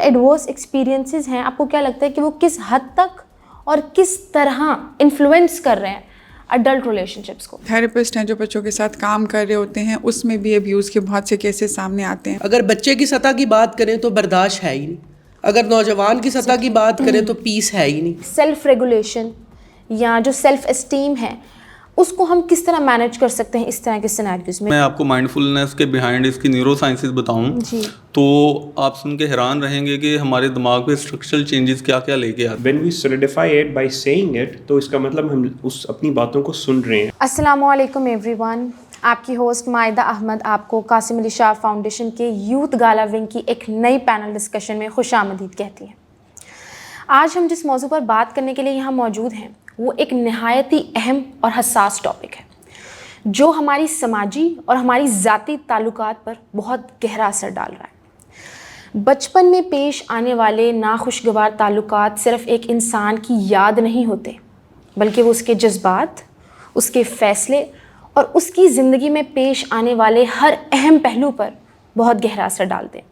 Adverse experiences ہیں آپ کو کیا لگتا ہے کہ وہ کس حد تک اور کس طرح انفلوئنس کر رہے ہیں اڈلٹ ریلیشن شپس کو؟ تھراپسٹ ہیں جو بچوں کے ساتھ کام کر رہے ہوتے ہیں، اس میں بھی ابیوز کے بہت سے کیسز سامنے آتے ہیں. اگر بچے کی سطح کی بات کریں تو برداشت ہے ہی نہیں، اگر نوجوان کی سطح کی بات کریں تو پیس ہے ہی نہیں. سیلف ریگولیشن یا جو سیلف اسٹیم ہے اس کو ہم کس طرح مینیج کر سکتے ہیں اس طرح کے سیناریوز میں؟ میں آپ کو مائنڈ فلنس کے بیہائنڈ اس کی نیورو سائنسز بتاؤں تو آپ سن کے حیران رہیں گے کہ ہمارے دماغ پہ اسٹرکچرل چینجز کیا کیا لے کے آتے ہیں. When we solidify it by saying it تو اس کا مطلب ہم اس اپنی باتوں کو سن رہے ہیں. السلام علیکم ایوری ون، آپ کی ہوسٹ مائدہ احمد آپ کو قاسم علی شاہ فاؤنڈیشن کے یوتھ گالا ونگ کی ایک نئی پینل ڈسکشن میں خوش آمدید کہتی ہیں. آج ہم جس موضوع پر بات کرنے کے لیے یہاں موجود ہیں وہ ایک نہایت ہی اہم اور حساس ٹاپک ہے جو ہماری سماجی اور ہماری ذاتی تعلقات پر بہت گہرا اثر ڈال رہا ہے. بچپن میں پیش آنے والے ناخوشگوار تعلقات صرف ایک انسان کی یاد نہیں ہوتے بلکہ وہ اس کے جذبات، اس کے فیصلے اور اس کی زندگی میں پیش آنے والے ہر اہم پہلو پر بہت گہرا اثر ڈالتے ہیں.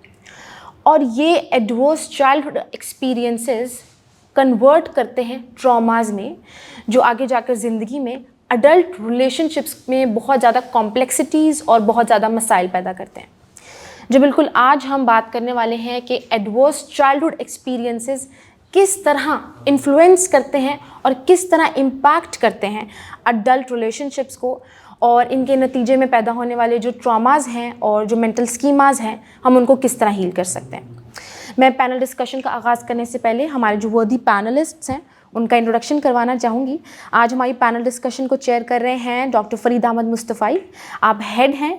اور یہ ایڈورس چائلڈہڈ ایکسپیرینسز کنورٹ کرتے ہیں ٹراماز میں جو آگے جا کر زندگی میں اڈلٹ ریلیشن شپس میں بہت زیادہ کمپلیکسٹیز اور بہت زیادہ مسائل پیدا کرتے ہیں. جو بالکل آج ہم بات کرنے والے ہیں کہ ایڈورس چائلڈہڈ ایکسپیرینسز کس طرح انفلوئنس کرتے ہیں اور کس طرح امپیکٹ کرتے ہیں اڈلٹ ریلیشن شپس کو، اور ان کے نتیجے میں پیدا ہونے والے جو ٹراماز ہیں اور جو مینٹل اسکیماز ہیں ہم ان کو کس طرح ہیل کر سکتے ہیں. میں پینل ڈسکشن کا آغاز کرنے سے پہلے ہمارے جو وردی پینلسٹس ہیں ان کا انٹروڈکشن کروانا چاہوں گی. آج ہماری پینل ڈسکشن کو چیئر کر رہے ہیں ڈاکٹر فرید احمد مصطفی، آپ ہیڈ ہیں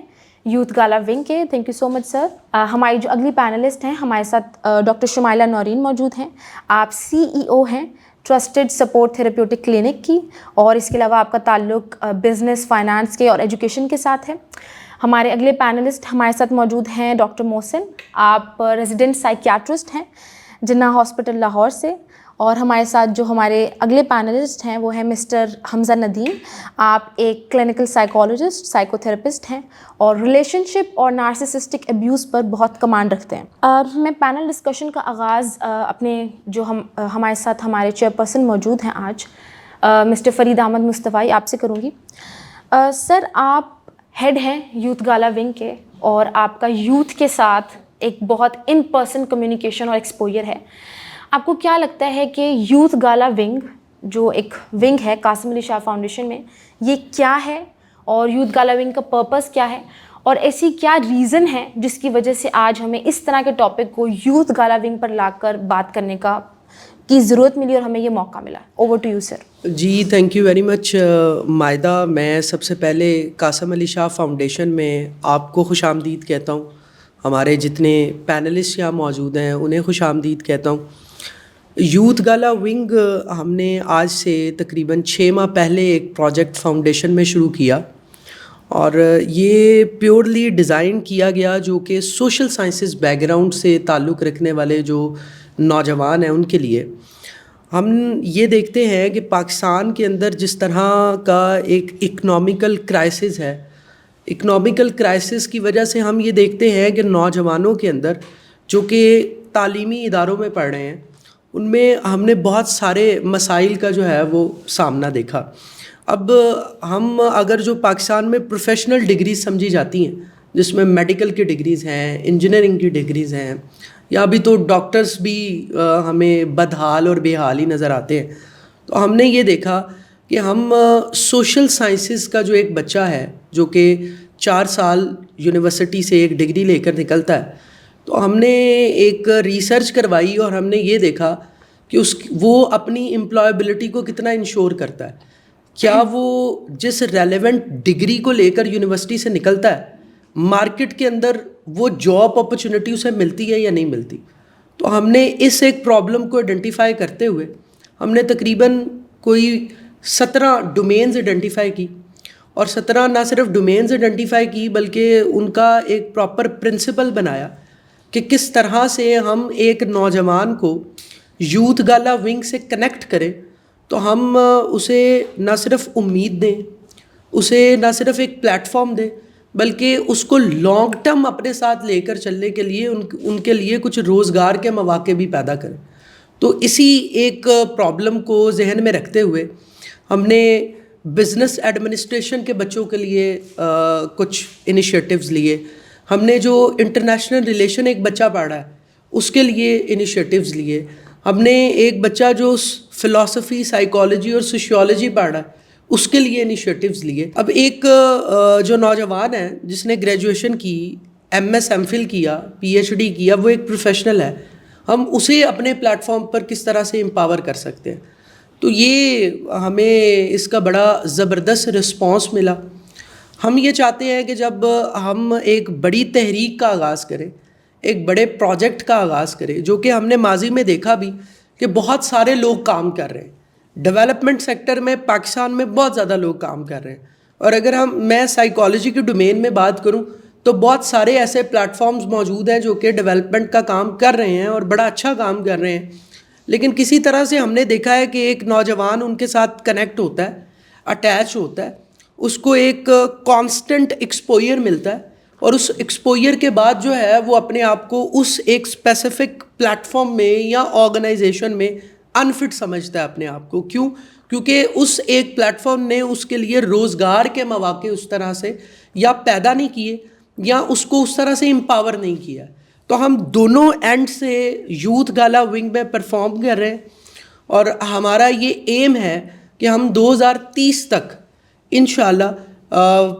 یوتھ گالا ونگ کے. تھینک یو سو مچ سر. ہماری جو اگلی پینلسٹ ہیں ہمارے ساتھ ڈاکٹر شمائلہ نورین موجود ہیں، آپ CEO ہیں ٹرسٹڈ سپورٹ تھراپیوٹک کلینک کی، اور اس کے علاوہ آپ کا تعلق بزنس، فائنانس کے اور ایجوکیشن کے ساتھ ہے. ہمارے اگلے پینلسٹ ہمارے ساتھ موجود ہیں ڈاکٹر محسن، آپ ریزیڈنٹ سائیکیاٹرسٹ ہیں جناح ہاسپٹل لاہور سے. اور ہمارے ساتھ جو ہمارے اگلے پینلسٹ ہیں وہ ہیں مسٹر حمزہ ندیم، آپ ایک کلینکل سائیکالوجسٹ، سائیکو تھراپسٹ ہیں اور ریلیشن شپ اور نارسسسٹک ابیوز پر بہت کمانڈ رکھتے ہیں. میں پینل ڈسکشن کا آغاز اپنے جو ہمارے ساتھ ہمارے چیئر پرسن موجود ہیں آج مسٹر فرید احمد مصطفی آپ سے کروں گی. سر، آپ ہیڈ ہیں یوتھ گالا ونگ کے اور آپ کا یوتھ کے ساتھ ایک بہت ان پرسن کمیونیکیشن اور ایکسپوجر ہے. آپ کو کیا لگتا ہے کہ یوتھ گالا ونگ جو ایک ونگ ہے قاسم علی شاہ فاؤنڈیشن میں، یہ کیا ہے اور یوتھ گالا ونگ کا پرپس کیا ہے، اور ایسی کیا ریزن ہے جس کی وجہ سے آج ہمیں اس طرح کے ٹاپک کو یوتھ گالا ونگ پر لا کر بات کرنے کی ضرورت ملی اور ہمیں یہ موقع ملا؟ Over to you sir. جی thank you very much Maida. میں سب سے پہلے قاسم علی شاہ فاؤنڈیشن میں آپ کو خوش آمدید کہتا ہوں. ہمارے جتنے پینلسٹ یہاں موجود ہیں انہیں خوش آمدید کہتا ہوں. یوتھ گالا ونگ ہم نے آج سے تقریباً 6 ماہ پہلے ایک پروجیکٹ فاؤنڈیشن میں شروع کیا، اور یہ پیورلی ڈیزائن کیا گیا جو کہ سوشل سائنسز بیک گراؤنڈ سے تعلق رکھنے والے جو نوجوان ہیں ان کے لیے. ہم یہ دیکھتے ہیں کہ پاکستان کے اندر جس طرح کا ایک اکنامیکل کرائسس ہے، اکنامیکل کرائسس کی وجہ سے ہم یہ دیکھتے ہیں کہ نوجوانوں کے اندر جو کہ تعلیمی اداروں میں پڑھ رہے ہیں ان میں ہم نے بہت سارے مسائل کا جو ہے وہ سامنا دیکھا. اب ہم اگر جو پاکستان میں پروفیشنل ڈگریز سمجھی جاتی ہیں جس میں میڈیکل کی ڈگریز ہیں، انجینئرنگ کی ڈگریز ہیں، یا ابھی تو ڈاکٹرز بھی ہمیں بدحال اور بے حال ہی نظر آتے ہیں، تو ہم نے یہ دیکھا کہ ہم سوشل سائنسز کا جو ایک بچہ ہے جو کہ 4 سال یونیورسٹی سے ایک ڈگری لے کر نکلتا ہے، تو ہم نے ایک ریسرچ کروائی اور ہم نے یہ دیکھا کہ وہ اپنی امپلائبلٹی کو کتنا انشور کرتا ہے. کیا وہ جس ریلیونٹ ڈگری کو لے کر یونیورسٹی سے نکلتا ہے مارکیٹ کے اندر وہ جاب اپرچونیٹی اسے ملتی ہے یا نہیں ملتی. تو ہم نے اس ایک پرابلم کو آئیڈینٹیفائی کرتے ہوئے ہم نے تقریباً کوئی 17 ڈومینز آئیڈینٹیفائی کی، اور 17 نہ صرف ڈومینز آئیڈینٹیفائی کی بلکہ ان کا ایک پراپر پرنسپل بنایا کہ کس طرح سے ہم ایک نوجوان کو یوتھ گالا ونگ سے کنیکٹ کریں تو ہم اسے نہ صرف امید دیں، اسے نہ صرف ایک پلیٹ فارم دیں بلکہ اس کو لانگ ٹرم اپنے ساتھ لے کر چلنے کے لیے ان کے لیے کچھ روزگار کے مواقع بھی پیدا کریں. تو اسی ایک پرابلم کو ذہن میں رکھتے ہوئے ہم نے بزنس ایڈمنسٹریشن کے بچوں کے لیے کچھ انیشیٹوز لیے. ہم نے جو انٹرنیشنل ریلیشن ایک بچہ پڑھا ہے اس کے لیے انیشیٹوز لیے. ہم نے ایک بچہ جو فلاسفی، سائیکالوجی اور سوشیولوجی پڑھا ہے اس کے لیے انیشیٹوز لیے. اب ایک جو نوجوان ہے جس نے گریجویشن کی، ایم ایس ایم فل کیا، پی ایچ ڈی کیا، وہ ایک پروفیشنل ہے، ہم اسے اپنے پلیٹ فارم پر کس طرح سے امپاور کر سکتے ہیں. تو یہ ہمیں اس کا بڑا زبردست رسپانس ملا. ہم یہ چاہتے ہیں کہ جب ہم ایک بڑی تحریک کا آغاز کریں، ایک بڑے پروجیکٹ کا آغاز کریں، جو کہ ہم نے ماضی میں دیکھا بھی کہ بہت سارے لوگ کام کر رہے ہیں ڈیولپمنٹ سیکٹر میں، پاکستان میں بہت زیادہ لوگ کام کر رہے ہیں. اور اگر میں سائیکالوجی کے ڈومین میں بات کروں تو بہت سارے ایسے پلیٹ فارمز موجود ہیں جو کہ ڈیولپمنٹ کا کام کر رہے ہیں اور بڑا اچھا کام کر رہے ہیں. لیکن کسی طرح سے ہم نے دیکھا ہے کہ ایک نوجوان ان کے ساتھ کنیکٹ ہوتا ہے، اٹیچ ہوتا ہے، اس کو ایک کانسٹنٹ ایکسپوئر ملتا ہے، اور اس ایکسپوئر کے بعد جو ہے وہ اپنے آپ کو اس ایک اسپیسیفک پلیٹ فارم میں یا آرگنائزیشن میں انفٹ سمجھتا ہے اپنے آپ کو. کیوں؟ کیونکہ اس ایک پلیٹ فارم نے اس کے لیے روزگار کے مواقع اس طرح سے یا پیدا نہیں کیے یا اس کو اس طرح سے امپاور نہیں کیا. تو ہم دونوں اینڈ سے یوتھ گالا ونگ میں پرفارم کر رہے ہیں، اور ہمارا یہ ایم ہے کہ ہم 2030 تک انشاءاللہ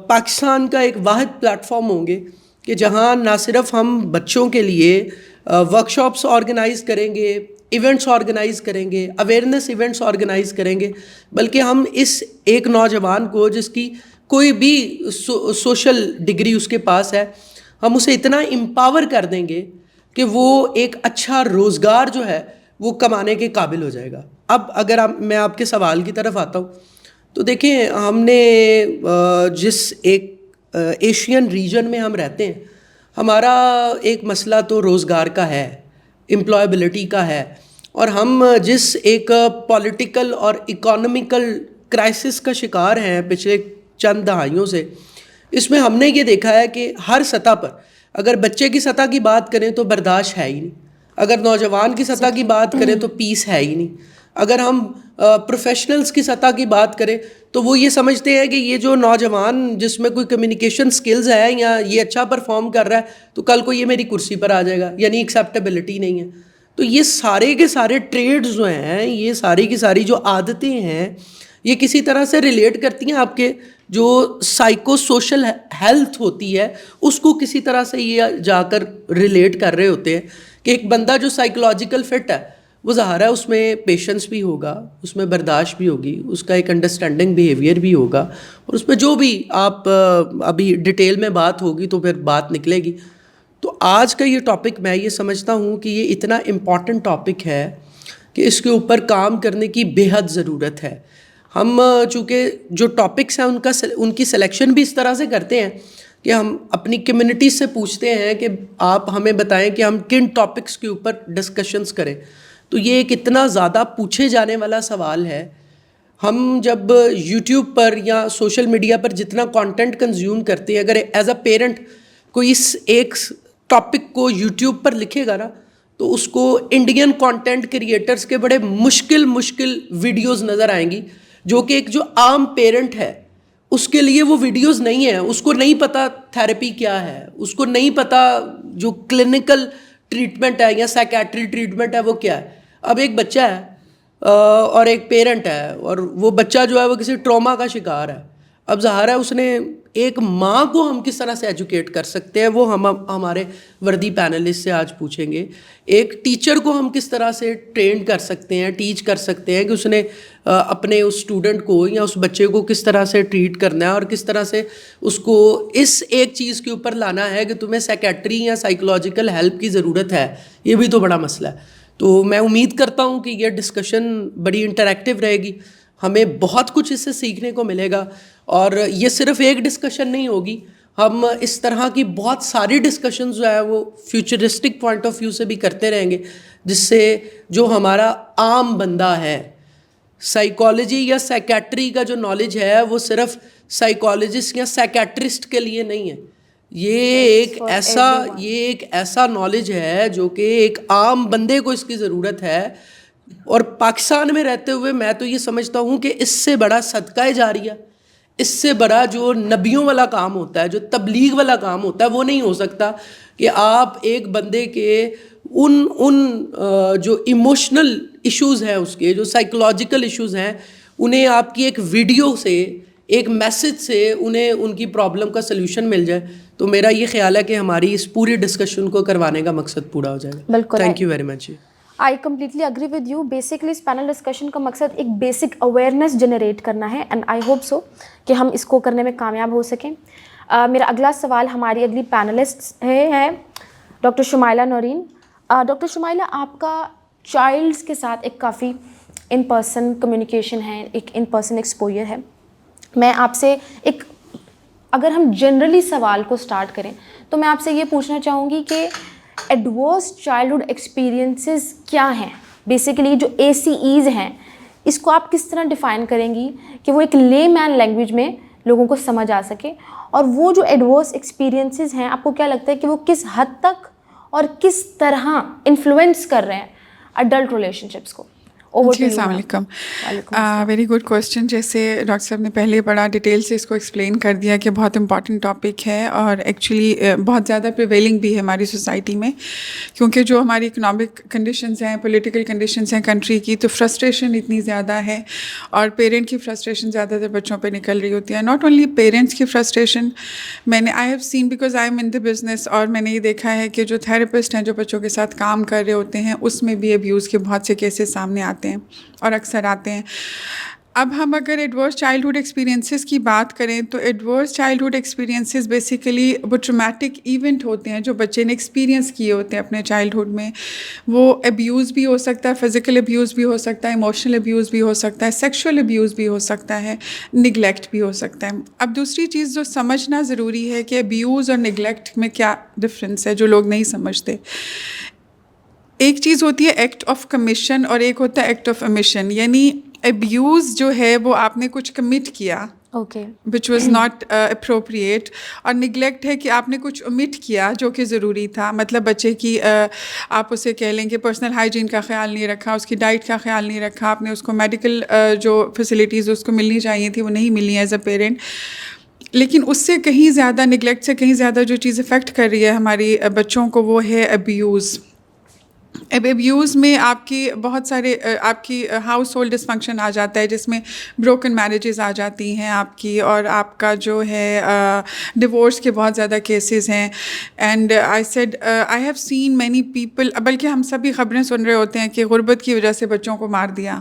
پاکستان کا ایک واحد پلیٹ فارم ہوں گے کہ جہاں نہ صرف ہم بچوں کے لیے ورکشاپس آرگنائز کریں گے، ایونٹس آرگنائز کریں گے، اویئرنیس ایونٹس آرگنائز کریں گے، بلکہ ہم اس ایک نوجوان کو جس کی کوئی بھی سوشل ڈگری اس کے پاس ہے، ہم اسے اتنا امپاور کر دیں گے کہ وہ ایک اچھا روزگار جو ہے وہ کمانے کے قابل ہو جائے گا. اب اگر میں آپ کے سوال کی طرف آتا ہوں تو دیکھیں، ہم نے جس ایک ایشین ریجن میں ہم رہتے ہیں، ہمارا ایک مسئلہ تو روزگار کا ہے، امپلائبلٹی کا ہے، اور ہم جس ایک پولیٹیکل اور اکانومیکل کرائسس کا شکار ہیں پچھلے چند دہائیوں سے، اس میں ہم نے یہ دیکھا ہے کہ ہر سطح پر اگر بچے کی سطح کی بات کریں تو برداشت ہے ہی نہیں، اگر نوجوان کی سطح کی بات کریں تو پیس ہے ہی نہیں، اگر ہم پروفیشنلز کی سطح کی بات کریں تو وہ یہ سمجھتے ہیں کہ یہ جو نوجوان جس میں کوئی کمیونیکیشن سکلز ہے یا یہ اچھا پرفارم کر رہا ہے تو کل کو یہ میری کرسی پر آ جائے گا، یعنی ایکسیپٹیبلٹی نہیں ہے. تو یہ سارے کے سارے ٹریڈز جو ہیں، یہ ساری کی ساری جو عادتیں ہیں، یہ کسی طرح سے ریلیٹ کرتی ہیں آپ کے جو سائیکو سوشل ہیلتھ ہوتی ہے اس کو کسی طرح سے یہ جا کر ریلیٹ کر رہے ہوتے ہیں کہ ایک بندہ جو سائیکولوجیکل فٹ ہے وہ ظاہر ہے اس میں پیشنس بھی ہوگا، اس میں برداشت بھی ہوگی، اس کا ایک انڈرسٹینڈنگ بیہیویئر بھی ہوگا، اور اس میں جو بھی آپ ابھی ڈیٹیل میں بات ہوگی تو پھر بات نکلے گی. تو آج کا یہ ٹاپک میں یہ سمجھتا ہوں کہ یہ اتنا امپورٹنٹ ٹاپک ہے کہ اس کے اوپر کام کرنے کی بے حد ضرورت ہے. ہم چونکہ جو ٹاپکس ہیں ان کی سلیکشن بھی اس طرح سے کرتے ہیں کہ ہم اپنی کمیونٹی سے پوچھتے ہیں کہ آپ ہمیں بتائیں کہ ہم کن ٹاپکس کے اوپر ڈسکشنز کریں. تو یہ ایک اتنا زیادہ پوچھے جانے والا سوال ہے. ہم جب یوٹیوب پر یا سوشل میڈیا پر جتنا کانٹینٹ کنزیوم کرتے ہیں، اگر ایز اے پیرنٹ کوئی اس ایک ٹاپک کو یوٹیوب پر لکھے گا نا تو اس کو انڈین کانٹینٹ کریٹرز کے بڑے مشکل ویڈیوز نظر آئیں گی، جو کہ ایک جو عام پیرنٹ ہے اس کے لیے وہ ویڈیوز نہیں ہیں. اس کو نہیں پتہ تھیراپی کیا ہے، اس کو نہیں پتہ جو کلینکل ٹریٹمنٹ ہے یا سائیکیٹری ٹریٹمنٹ ہے وہ کیا ہے. اب ایک بچہ ہے اور ایک پیرنٹ ہے، اور وہ بچہ جو ہے وہ کسی ٹراما کا شکار ہے. اب ظاہر ہے اس نے ایک ماں کو ہم کس طرح سے ایجوکیٹ کر سکتے ہیں وہ ہم ہمارے وردی پینلسٹ سے آج پوچھیں گے. ایک ٹیچر کو ہم کس طرح سے ٹرین کر سکتے ہیں، ٹیچ کر سکتے ہیں کہ اس نے اپنے اس اسٹوڈنٹ کو یا اس بچے کو کس طرح سے ٹریٹ کرنا ہے اور کس طرح سے اس کو اس ایک چیز کے اوپر لانا ہے کہ تمہیں سائیکیٹری یا سائیکولوجیکل ہیلپ کی ضرورت ہے. یہ بھی تو بڑا مسئلہ ہے. تو میں امید کرتا ہوں کہ یہ ڈسکشن بڑی انٹریکٹیو رہے گی، ہمیں بہت کچھ اس سے سیکھنے کو ملے گا. اور یہ صرف ایک ڈسکشن نہیں ہوگی، ہم اس طرح کی بہت ساری ڈسکشنز جو ہے وہ فیوچرسٹک پوائنٹ آف ویو سے بھی کرتے رہیں گے، جس سے جو ہمارا عام بندہ ہے، سائیکالوجی یا سائیکیٹری کا جو نالج ہے وہ صرف سائیکالوجسٹ یا سائیکیٹرسٹ کے لیے نہیں ہے. یہ ایک ایسا نالج ہے جو کہ ایک عام بندے کو اس کی ضرورت ہے. اور پاکستان میں رہتے ہوئے میں تو یہ سمجھتا ہوں کہ اس سے بڑا صدقہ جاریہ, اس سے بڑا جو نبیوں والا کام ہوتا ہے, جو تبلیغ والا کام ہوتا ہے, وہ نہیں ہو سکتا کہ آپ ایک بندے کے ان جو ایموشنل ایشوز ہیں, اس کے جو سائیکولوجیکل ایشوز ہیں, انہیں آپ کی ایک ویڈیو سے, ایک میسج سے انہیں ان کی پرابلم کا سلوشن مل جائے. تو میرا یہ خیال ہے کہ ہماری اس پوری ڈسکشن کو کروانے کا مقصد پورا ہو جائے گا. بالکل, thank you very much. I completely agree with you. Basically اس پینل ڈسکشن کا مقصد ایک بیسک اویئرنیس جنریٹ کرنا ہے, اینڈ آئی ہوپ سو کہ ہم اس کو کرنے میں کامیاب ہو سکیں. میرا اگلا سوال ہماری اگلی پینلسٹ ہے ڈاکٹر شمائلہ نورین. ڈاکٹر شمائلہ, آپ کا چائلڈس کے ساتھ ایک کافی ان پرسن کمیونیکیشن ہے, ایک ان پرسن ایکسپوجر ہے. میں آپ سے ایک, اگر ہم جنرلی سوال کو سٹارٹ کریں تو میں آپ سے یہ پوچھنا چاہوں گی کہ ایڈورس چائلڈہڈ ایکسپیرینسز کیا ہیں؟ بیسیکلی جو ACEs ہیں, اس کو آپ کس طرح ڈیفائن کریں گی کہ وہ ایک لے مین لینگویج میں لوگوں کو سمجھ آ سکے, اور وہ جو ایڈورس ایکسپیرینسز ہیں آپ کو کیا لگتا ہے کہ وہ کس حد تک اور کس طرح انفلوئنس کر رہے ہیں اڈلٹ ریلیشن شپس کو؟ جی السلام علیکم. Very good question. جیسے ڈاکٹر صاحب نے پہلے بڑا ڈیٹیل سے اس کو ایکسپلین کر دیا کہ بہت امپارٹنٹ ٹاپک ہے, اور ایکچولی بہت زیادہ پریویلنگ بھی ہے ہماری سوسائٹی میں, کیونکہ جو ہماری اکنامک کنڈیشنز ہیں, پولیٹیکل کنڈیشنز ہیں کنٹری کی, تو فرسٹریشن اتنی زیادہ ہے, اور پیرنٹ کی فرسٹریشن زیادہ تر بچوں پہ نکل رہی ہوتی ہے. ناٹ اونلی پیرنٹس کی فرسٹریشن, میں نے I have seen because I am in the business, اور میں نے یہ دیکھا ہے کہ جو تھراپسٹ ہیں جو بچوں کے ساتھ کام کر رہے ہوتے ہیں, اس میں بھی ابیوز کے بہت سے کیسز سامنے آتے ہیں اور اکثر آتے ہیں. اب ہم اگر ایڈورس چائلڈہڈ ایکسپیرینسز کی بات کریں تو ایڈورس چائلڈہڈ ایکسپیرینسز بیسیکلی وہ ٹرامیٹک ایونٹ ہوتے ہیں جو بچے نے ایکسپیرینس کیے ہوتے ہیں اپنے چائلڈہڈ میں. وہ ابیوز بھی ہو سکتا ہے, فزیکل ابیوز بھی ہو سکتا ہے, ایموشنل ابیوز بھی ہو سکتا ہے, سیکشول ابیوز بھی ہو سکتا ہے, نگلیکٹ بھی ہو سکتا ہے. اب دوسری چیز جو سمجھنا ضروری ہے کہ ابیوز اور نگلیکٹ میں کیا ڈفرینس ہے, جو لوگ نہیں سمجھتے. ایک چیز ہوتی ہے ایکٹ آف کمیشن اور ایک ہوتا ہے ایکٹ آف امیشن. یعنی ابیوز جو ہے وہ آپ نے کچھ کمٹ کیا وچ واز ناٹ اپروپریٹ, اور نگلیکٹ ہے کہ آپ نے کچھ omit کیا جو کہ ضروری تھا. مطلب بچے کی آپ اسے کہہ لیں کہ پرسنل ہائیجین کا خیال نہیں رکھا, اس کی ڈائٹ کا خیال نہیں رکھا, آپ نے اس کو میڈیکل جو فیسلٹیز اس کو ملنی چاہیے تھی وہ نہیں ملی ایز اے پیرنٹ. لیکن اس سے کہیں زیادہ, نگلیکٹ سے کہیں زیادہ جو چیز افیکٹ کر رہی ہے ہماری بچوں کو, وہ ہے ابیوز. اب ابیوز میں آپ کی بہت سارے آپ کی ہاؤس ہولڈ ڈسفنکشن آ جاتا ہے, جس میں بروکن میرجز آ جاتی ہیں آپ کی, اور آپ کا جو ہے ڈیورس کے بہت زیادہ کیسز ہیں. And I said I have seen many people, بلکہ ہم سبھی خبریں سن رہے ہوتے ہیں کہ غربت کی وجہ سے بچوں کو مار دیا,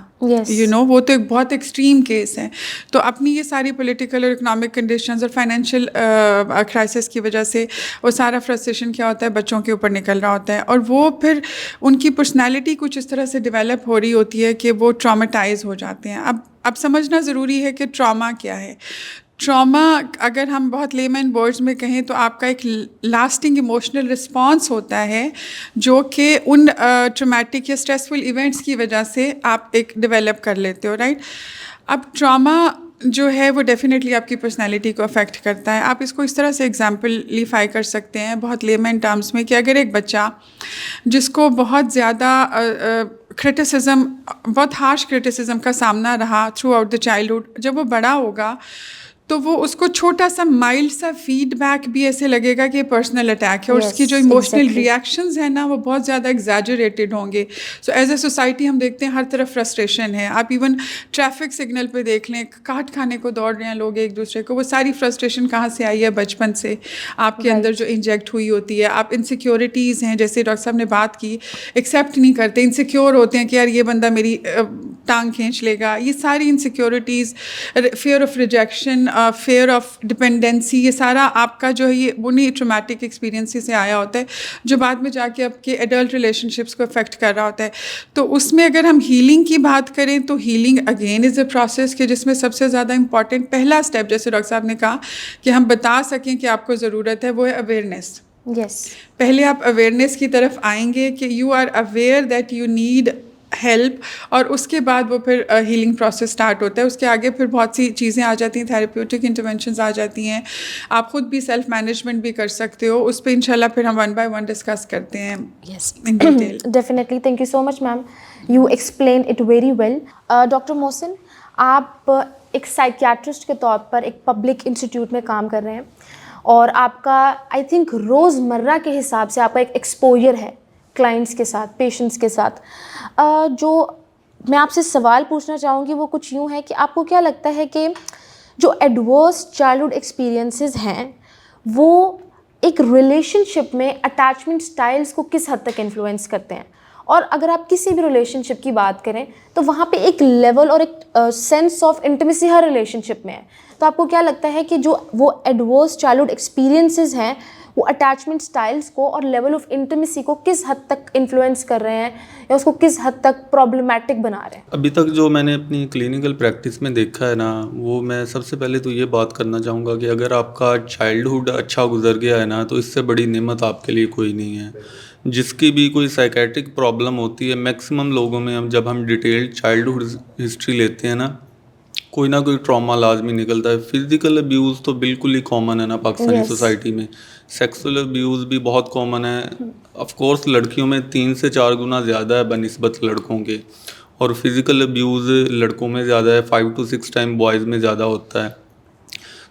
یو نو, وہ تو ایک بہت ایکسٹریم کیس ہے. تو اپنی یہ ساری پولیٹیکل اور اکنامک کنڈیشنز اور فائنینشیل کرائسس کی وجہ سے وہ سارا فرسٹریشن کیا ہوتا ہے بچوں کے اوپر نکل رہا ہوتا ہے, اور وہ پھر ان کی پرسنالٹی کچھ اس طرح سے ڈیولپ ہو رہی ہوتی ہے کہ وہ ٹراماٹائز ہو جاتے ہیں. اب سمجھنا ضروری ہے کہ ٹراما کیا ہے. ٹراما اگر ہم بہت لیمن ورڈز میں کہیں تو آپ کا ایک لاسٹنگ ایموشنل رسپانس ہوتا ہے جو کہ ان ٹرامیٹک یا اسٹریسفل ایونٹس کی وجہ سے آپ ایک ڈیولپ کر لیتے ہو, رائٹ. اب ٹراما جو ہے وہ ڈیفینیٹلی آپ کی پرسنالٹی کو افیکٹ کرتا ہے. آپ اس کو اس طرح سے ایگزامپلیفائی کر سکتے ہیں بہت لیمن ٹرمز میں کہ اگر ایک بچہ جس کو بہت زیادہ کرٹیسزم, بہت ہارش کرٹیسزم کا سامنا رہا تھرو آؤٹ دا چائلڈہڈ, جب وہ بڑا ہوگا تو وہ اس کو چھوٹا سا مائلڈ سا فیڈ بیک بھی ایسے لگے گا کہ یہ پرسنل اٹیک ہے, اور اس کی جو ایموشنل ریئیکشنز ہیں نا وہ بہت زیادہ ایگزیجریٹڈ ہوں گے. سو ایز اے سوسائٹی ہم دیکھتے ہیں ہر طرف فرسٹریشن ہے. آپ ایون ٹریفک سگنل پہ دیکھ لیں, کاٹ کھانے کو دوڑ رہے ہیں لوگ ایک دوسرے کو, وہ ساری فرسٹریشن کہاں سے آئی ہے, بچپن سے آپ کے اندر جو انجیکٹ ہوئی ہوتی ہے. آپ انسیکیورٹیز ہیں, جیسے ڈاکٹر صاحب نے بات کی, ایکسیپٹ نہیں کرتے, انسیکیور ہوتے ہیں کہ یار یہ بندہ میری ٹانگ کھینچ لے گا. یہ ساری insecurities, fear of rejection, fear of dependency, یہ سارا آپ کا جو ہے یہ انہیں ٹرامیٹک ایکسپیرینس سے آیا ہوتا ہے جو بعد میں جا کے آپ کے ایڈلٹ ریلیشن شپس کو افیکٹ کر رہا ہوتا ہے. تو اس میں اگر ہم ہیلنگ کی بات کریں تو healing again is a process کہ جس میں سب سے زیادہ امپورٹنٹ پہلا اسٹیپ, جیسے ڈاکٹر صاحب نے کہا کہ ہم بتا سکیں کہ آپ کو ضرورت ہے, وہ ہے اویئرنیس. پہلے آپ اویئرنیس کی طرف آئیں گے کہ you are aware that you need help, اور اس کے بعد وہ پھر ہیلنگ پروسیس اسٹارٹ ہوتا ہے. اس کے آگے پھر بہت سی چیزیں آ جاتی ہیں, تھیراپیوٹک انٹرونشنز آ جاتی ہیں, آپ خود بھی سیلف مینجمنٹ بھی کر سکتے ہو. اس پہ انشاءاللہ پھر ہم 1 by 1 ڈسکس کرتے ہیں in detail. Definitely, thank you so much ma'am, you explain it very well. Doctor Mohsin, آپ ایک سائیکیاٹرسٹ کے طور پر ایک پبلک انسٹیٹیوٹ میں کام کر رہے ہیں, اور آپ کا آئی تھنک روز مرہ کے حساب سے آپ کا ایک ایکسپوجر ہے کلائنٹس کے ساتھ, پیشنٹس کے ساتھ. جو میں آپ سے سوال پوچھنا چاہوں گی وہ کچھ یوں ہے کہ آپ کو کیا لگتا ہے کہ جو ایڈورس چائلڈہڈ ایکسپیرینسز ہیں وہ ایک ریلیشن شپ میں اٹیچمنٹ سٹائلز کو کس حد تک انفلوئنس کرتے ہیں؟ اور اگر آپ کسی بھی ریلیشن شپ کی بات کریں تو وہاں پہ ایک لیول اور ایک سینس آف انٹیمیسی ہر ریلیشن شپ میں ہے, تو آپ کو کیا لگتا ہے کہ جو وہ ایڈورس چائلڈہڈ ایکسپیرینسز ہیں وہ اٹیچمنٹ سٹائلز کو اور لیول آف انٹیمیسی کو کس حد تک انفلوئنس کر رہے ہیں یا اس کو کس حد تک پرابلمیٹک بنا رہے ہیں؟ ابھی تک جو میں نے اپنی کلینکل پریکٹس میں دیکھا ہے نا, وہ میں سب سے پہلے تو یہ بات کرنا چاہوں گا کہ اگر آپ کا چائلڈہڈ اچھا گزر گیا ہے نا, تو اس سے بڑی نعمت آپ کے لیے کوئی نہیں ہے. جس کی بھی کوئی سائیکیٹرک پرابلم ہوتی ہے, میکسیمم لوگوں میں جب ہم ڈیٹیلڈ چائلڈہڈ ہسٹری لیتے ہیں نا, کوئی نہ کوئی ٹراما لازمی نکلتا ہے. فزیکل ابیوز تو بالکل ہی کامن ہے نا پاکستانی سوسائٹی میں, سیکسول ابیوز بھی بہت کامن ہے. آف کورس لڑکیوں میں 3 سے 4 گنا زیادہ ہے بنسبت لڑکوں کے, اور فزیکل ابیوز لڑکوں میں زیادہ ہے, 5 to 6 ٹائم بوائز میں زیادہ ہوتا ہے.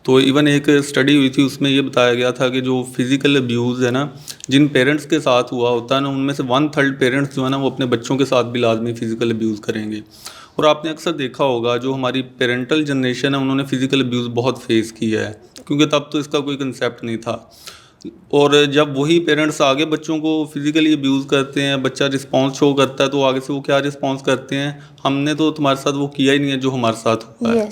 تو ایون ایک اسٹڈی ہوئی تھی, اس میں یہ بتایا گیا تھا کہ جو فزیکل ابیوز ہے نا, جن پیرنٹس کے ساتھ ہوا ہوتا ہے نا, ان میں سے 1/3 پیرنٹس جو ہے نا وہ اپنے بچوں کے ساتھ بھی لازمی فزیکل ابیوز کریں گے. اور آپ نے اکثر دیکھا ہوگا جو ہماری پیرنٹل جنریشن ہے انہوں نے فزیکل ابیوز بہت فیس کیا ہے, کیونکہ تب تو اس کا کوئی کنسیپٹ نہیں تھا. اور جب وہی پیرنٹس آگے بچوں کو فزیکلی ابیوز کرتے ہیں, بچہ رسپانس شو کرتا ہے, تو آگے سے وہ کیا رسپانس کرتے ہیں, ہم نے تو تمہارے ساتھ وہ کیا ہی نہیں ہے جو ہمارے ساتھ ہوا ہے.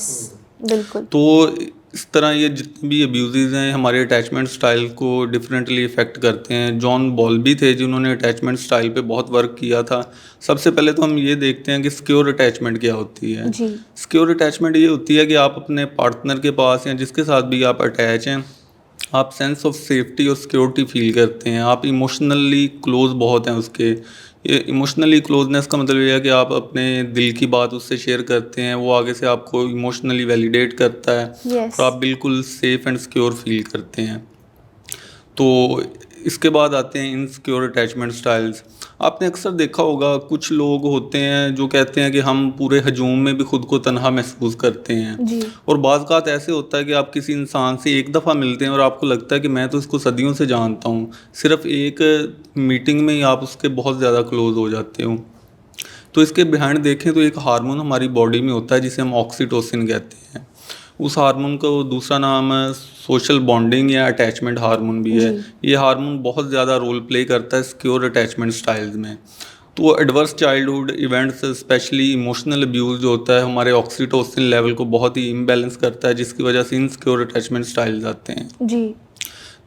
بالکل. تو اس طرح یہ جتنے بھی ابیوزز ہیں ہمارے اٹیچمنٹ سٹائل کو ڈفرینٹلی افیکٹ کرتے ہیں. جان بولبی تھے جنہوں نے اٹیچمنٹ سٹائل پہ بہت ورک کیا تھا. سب سے پہلے تو ہم یہ دیکھتے ہیں کہ سیکیور اٹیچمنٹ کیا ہوتی ہے. سیکیور اٹیچمنٹ یہ ہوتی ہے کہ آپ اپنے پارٹنر کے پاس یا جس کے ساتھ بھی آپ اٹیچ ہیں, آپ سینس آف سیفٹی اور سیکیورٹی فیل کرتے ہیں, آپ ایموشنلی کلوز بہت ہیں اس کے. یہ ایموشنلی کلوزنس کا مطلب یہ ہے کہ آپ اپنے دل کی بات اس سے شیئر کرتے ہیں, وہ آگے سے آپ کو ایموشنلی ویلیڈیٹ کرتا ہے, اور آپ بالکل سیف اینڈ سیکیور فیل کرتے ہیں. تو اس کے بعد آتے ہیں انسیکیور اٹیچمنٹ سٹائلز. آپ نے اکثر دیکھا ہوگا کچھ لوگ ہوتے ہیں جو کہتے ہیں کہ ہم پورے ہجوم میں بھی خود کو تنہا محسوس کرتے ہیں, اور بعض اوقات ایسے ہوتا ہے کہ آپ کسی انسان سے ایک دفعہ ملتے ہیں اور آپ کو لگتا ہے کہ میں تو اس کو صدیوں سے جانتا ہوں, صرف ایک میٹنگ میں ہی آپ اس کے بہت زیادہ کلوز ہو جاتے ہوں. تو اس کے بہائنڈ دیکھیں تو ایک ہارمون ہماری باڈی میں ہوتا ہے جسے ہم آکسیٹوسن کہتے ہیں. اس ہارمون کا دوسرا نام ہے سوشل بانڈنگ یا اٹیچمنٹ ہارمون بھی ہے. یہ ہارمون بہت زیادہ رول پلے کرتا ہے سیکیور اٹیچمنٹ سٹائلز میں. تو adverse childhood events especially emotional abuse جو ہوتا ہے ہمارے آکسیٹوسن لیول کو بہت ہی امبیلنس کرتا ہے, جس کی وجہ سے انسیکیور اٹیچمنٹ سٹائلز آتے ہیں.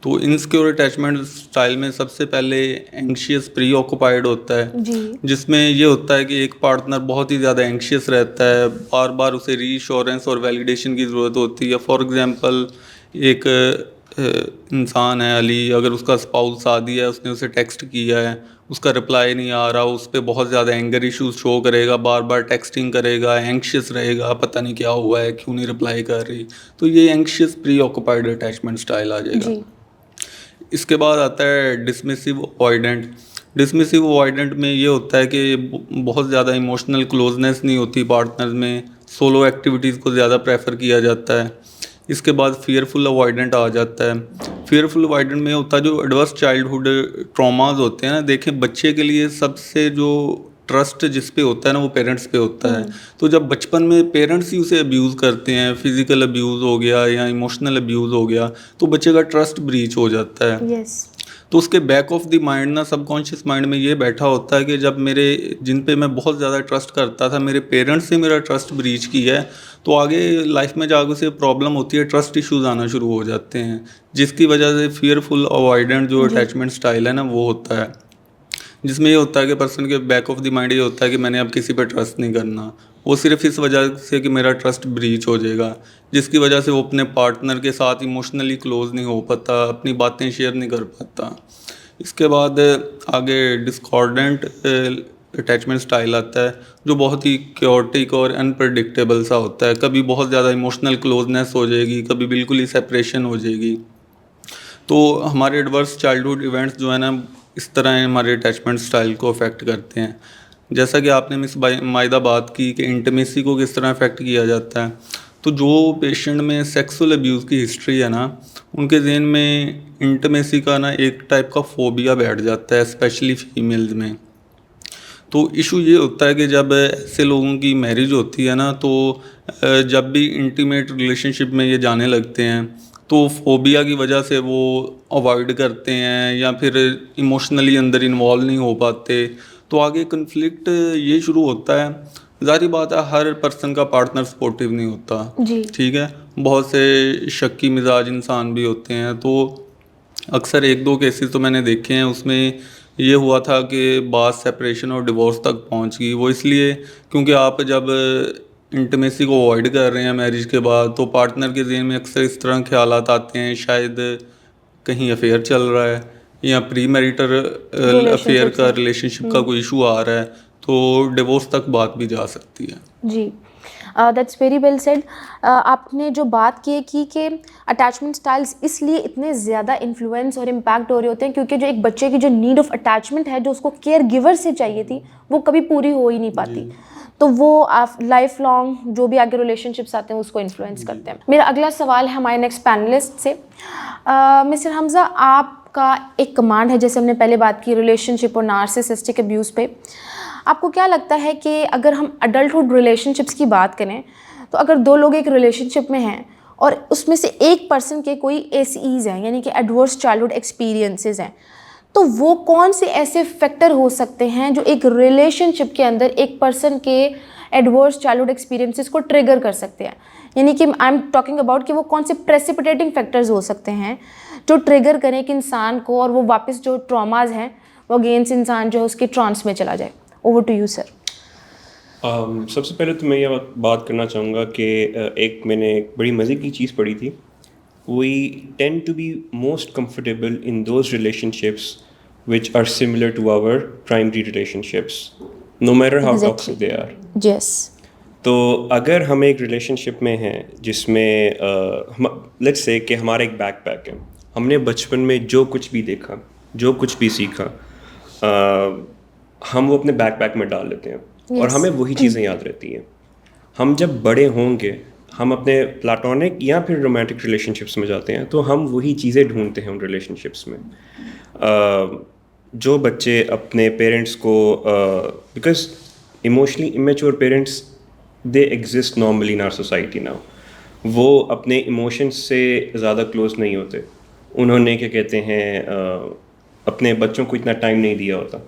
تو انسیکیور اٹیچمنٹ سٹائل میں سب سے پہلے اینکشیس پری آکوپائڈ ہوتا ہے, جس میں یہ ہوتا ہے کہ ایک پارٹنر بہت ہی زیادہ اینکشیس رہتا ہے, بار بار اسے ری ایشورنس اور ویلیڈیشن کی ضرورت ہوتی ہے. فار ایگزامپل ایک انسان ہے علی, اگر اس کا اسپاؤس شادی ہے, اس نے اسے ٹیکسٹ کیا ہے, اس کا رپلائی نہیں آ رہا, اس پہ بہت زیادہ اینگر ایشوز شو کرے گا, بار بار ٹیکسٹنگ کرے گا, اینکشیس رہے گا, پتہ نہیں کیا ہوا ہے, کیوں نہیں رپلائی کر رہی. تو یہ اینکشیس پری آکوپائڈ اٹیچمنٹ سٹائل آ جائے گا. اس کے بعد آتا ہے ڈسمیسیو اوائڈنٹ. ڈسمیسیو اوائڈنٹ میں یہ ہوتا ہے کہ بہت زیادہ ایموشنل کلوزنس نہیں ہوتی پارٹنرز میں, سولو ایکٹیویٹیز کو زیادہ پریفر کیا جاتا ہے. اس کے بعد فیئرفل اوائڈنٹ آ جاتا ہے. فیئرفل اوائڈنٹ میں ہوتا ہے جو ایڈورس چائلڈہڈ ٹراماز ہوتے ہیں نا, دیکھیں بچے کے لیے سب سے جو ٹرسٹ جس پہ ہوتا ہے نا وہ پیرنٹس پہ ہوتا ہے. تو جب بچپن میں پیرنٹس ہی اسے ابیوز کرتے ہیں, فزیکل ابیوز ہو گیا یا ایموشنل ابیوز ہو گیا, تو بچے کا ٹرسٹ بریچ ہو جاتا ہے. تو اس کے بیک آف دی مائنڈ نا سب کانشیس مائنڈ میں یہ بیٹھا ہوتا ہے کہ جب میرے جن پہ میں بہت زیادہ ٹرسٹ کرتا تھا میرے پیرنٹس سے میرا ٹرسٹ بریچ کیا ہے, تو آگے لائف میں جا کے سے پرابلم ہوتی ہے, ٹرسٹ ایشوز آنا شروع ہو جاتے ہیں, جس کی وجہ سے فیئرفل اوائڈنٹ جو اٹیچمنٹ سٹائل ہے نا وہ ہوتا ہے, جس میں یہ ہوتا ہے کہ پرسن کے بیک آف دی مائنڈ یہ ہوتا ہے کہ میں نے اب کسی پہ ٹرسٹ نہیں کرنا, وہ صرف اس وجہ سے کہ میرا ٹرسٹ بریچ ہو جائے گا, جس کی وجہ سے وہ اپنے پارٹنر کے ساتھ ایموشنلی کلوز نہیں ہو پاتا, اپنی باتیں شیئر نہیں کر پاتا. اس کے بعد آگے ڈسکارڈنٹ اٹیچمنٹ اسٹائل آتا ہے جو بہت ہی کیوٹک اور انپریڈکٹیبل سا ہوتا ہے. کبھی بہت زیادہ ایموشنل کلوزنس ہو جائے گی, کبھی بالکل ہی سیپریشن ہو جائے گی. تو ہمارے ایڈورس چائلڈہڈ ایونٹس جو ہے نا اس طرح ہمارے اٹیچمنٹ اسٹائل کو افیکٹ کرتے ہیں. جیسا کہ آپ نے مس مائدہ بات کی کہ انٹیمیسی کو کس طرح افیکٹ کیا جاتا ہے, تو جو پیشنٹ میں سیکسول ابیوز کی ہسٹری ہے نا ان کے ذہن میں انٹیمیسی کا نا ایک ٹائپ کا فوبیا بیٹھ جاتا ہے, اسپیشلی فیمیلز میں. تو ایشو یہ ہوتا ہے کہ جب ایسے لوگوں کی میرج ہوتی ہے نا تو جب بھی انٹیمیٹ ریلیشن شپ میں یہ جانے لگتے ہیں تو فوبیا کی وجہ سے وہ اوائڈ کرتے ہیں یا پھر ایموشنلی اندر انوالو نہیں ہو پاتے. تو آگے کنفلکٹ یہ شروع ہوتا ہے. ظاہری بات ہے ہر پرسن کا پارٹنر سپورٹیو نہیں ہوتا, جی ٹھیک ہے, بہت سے شکی مزاج انسان بھی ہوتے ہیں. تو اکثر 1-2 کیسز تو میں نے دیکھے ہیں, اس میں یہ ہوا تھا کہ بات سیپریشن اور ڈیورس تک پہنچ گئی. وہ اس لیے کیونکہ آپ جب انٹیمیسی کو اوائڈ کر رہے ہیں میرج کے بعد تو پارٹنر کے ذہن میں اکثر اس طرح خیالات آتے ہیں شاید کہیں افیئر چل رہا ہے یا پری میریٹل افیئر کا ریلیشن شپ کا کوئی ایشو آ رہا ہے, تو ڈیورس تک بات بھی جا سکتی ہے. جی دیٹس ویری ویل سیڈ. آپ نے جو بات کی کہ اٹیچمنٹ اسٹائلس اس لیے اتنے زیادہ انفلوئنس اور امپیکٹ ہو رہے ہوتے ہیں کیونکہ جو ایک بچے کی جو نیڈ آف اٹیچمنٹ ہے جو اس کو کیئر گیور سے چاہیے تھی وہ کبھی پوری ہو ہی نہیں پاتی. تو وہ لائف لانگ جو بھی آگے ریلیشن شپس آتے ہیں اس کو انفلوئنس کرتے ہیں. میرا اگلا سوال ہے ہمارے نیکسٹ پینلسٹ سے. مسٹر حمزہ, آپ کا ایک کمانڈ ہے, جیسے ہم نے پہلے بات کی ریلیشن شپ اور نارسسسٹک ابیوز پہ, آپ کو کیا لگتا ہے کہ اگر ہم اڈلٹہڈ ریلیشن شپس کی بات کریں تو اگر 2 لوگ ایک ریلیشن شپ میں ہیں اور اس میں سے ایک پرسن کے کوئی ایسیز ہیں یعنی کہ ایڈورس چائلڈہڈ ایکسپیرینسز ہیں, تو وہ کون سے ایسے فیکٹر ہو سکتے ہیں جو ایک ریلیشن شپ کے اندر ایک پرسن کے ایڈورس چائلڈہڈ ایکسپیرینسز کو ٹریگر کر سکتے ہیں؟ یعنی کہ آئی ایم ٹاکنگ اباؤٹ کہ وہ کون سے پریسیپیٹیٹنگ فیکٹرز ہو سکتے ہیں جو ٹریگر کریں کہ انسان کو اور وہ واپس جو ٹراماز ہیں وہ اگینسٹ انسان جو ہے اس کے ٹرانس میں چلا جائے. Over to you sir. سب سے پہلے تو میں یہ بات کرنا چاہوں گا کہ میں نے ایک بڑی مزے کی چیز پڑھی تھی. We tend to be most comfortable in those relationships which are similar to our primary relationships no matter how toxic they are. Yes. تو اگر ہم ایک ریلیشن شپ میں ہیں جس میں لیٹس سے کہ ہمارا ایک بیک پیک ہے, ہم نے بچپن میں جو کچھ بھی دیکھا جو کچھ بھی سیکھا ہم وہ اپنے بیک پیک میں ڈال لیتے ہیں اور ہمیں وہی چیزیں یاد رہتی ہیں. ہم جب بڑے ہوں گے ہم اپنے پلاٹونک یا پھر رومانٹک ریلیشن شپس میں جاتے ہیں تو ہم وہی چیزیں ڈھونڈتے ہیں ان ریلیشن شپس میں. جو بچے اپنے پیرنٹس کو because emotionally immature parents they exist normally in our society now, وہ اپنے ایموشنس سے زیادہ کلوز نہیں ہوتے. انہوں نے کیا کہتے ہیں اپنے بچوں کو اتنا ٹائم نہیں دیا ہوتا.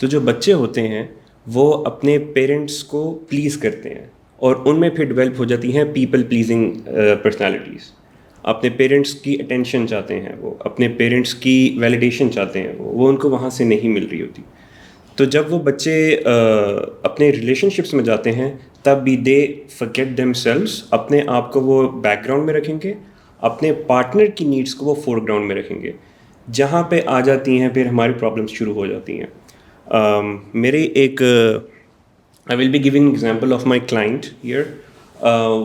تو جو بچے ہوتے ہیں وہ اپنے پیرنٹس کو پلیز کرتے ہیں اور ان میں پھر ڈیولپ ہو جاتی ہیں پیپل پلیزنگ پرسنالٹیز. اپنے پیرنٹس کی اٹینشن چاہتے ہیں, وہ اپنے پیرنٹس کی ویلیڈیشن چاہتے ہیں, وہ ان کو وہاں سے نہیں مل رہی ہوتی. تو جب وہ بچے اپنے ریلیشن شپس میں جاتے ہیں تب بھی دے فرگیٹ دیم سیلوز. اپنے آپ کو وہ بیک گراؤنڈ میں رکھیں گے, اپنے پارٹنر کی نیڈس کو وہ فور گراؤنڈ میں رکھیں گے. جہاں پہ آ جاتی ہیں پھر ہماری پرابلمس شروع ہو جاتی ہیں. میرے ایک I will be giving example of my client here.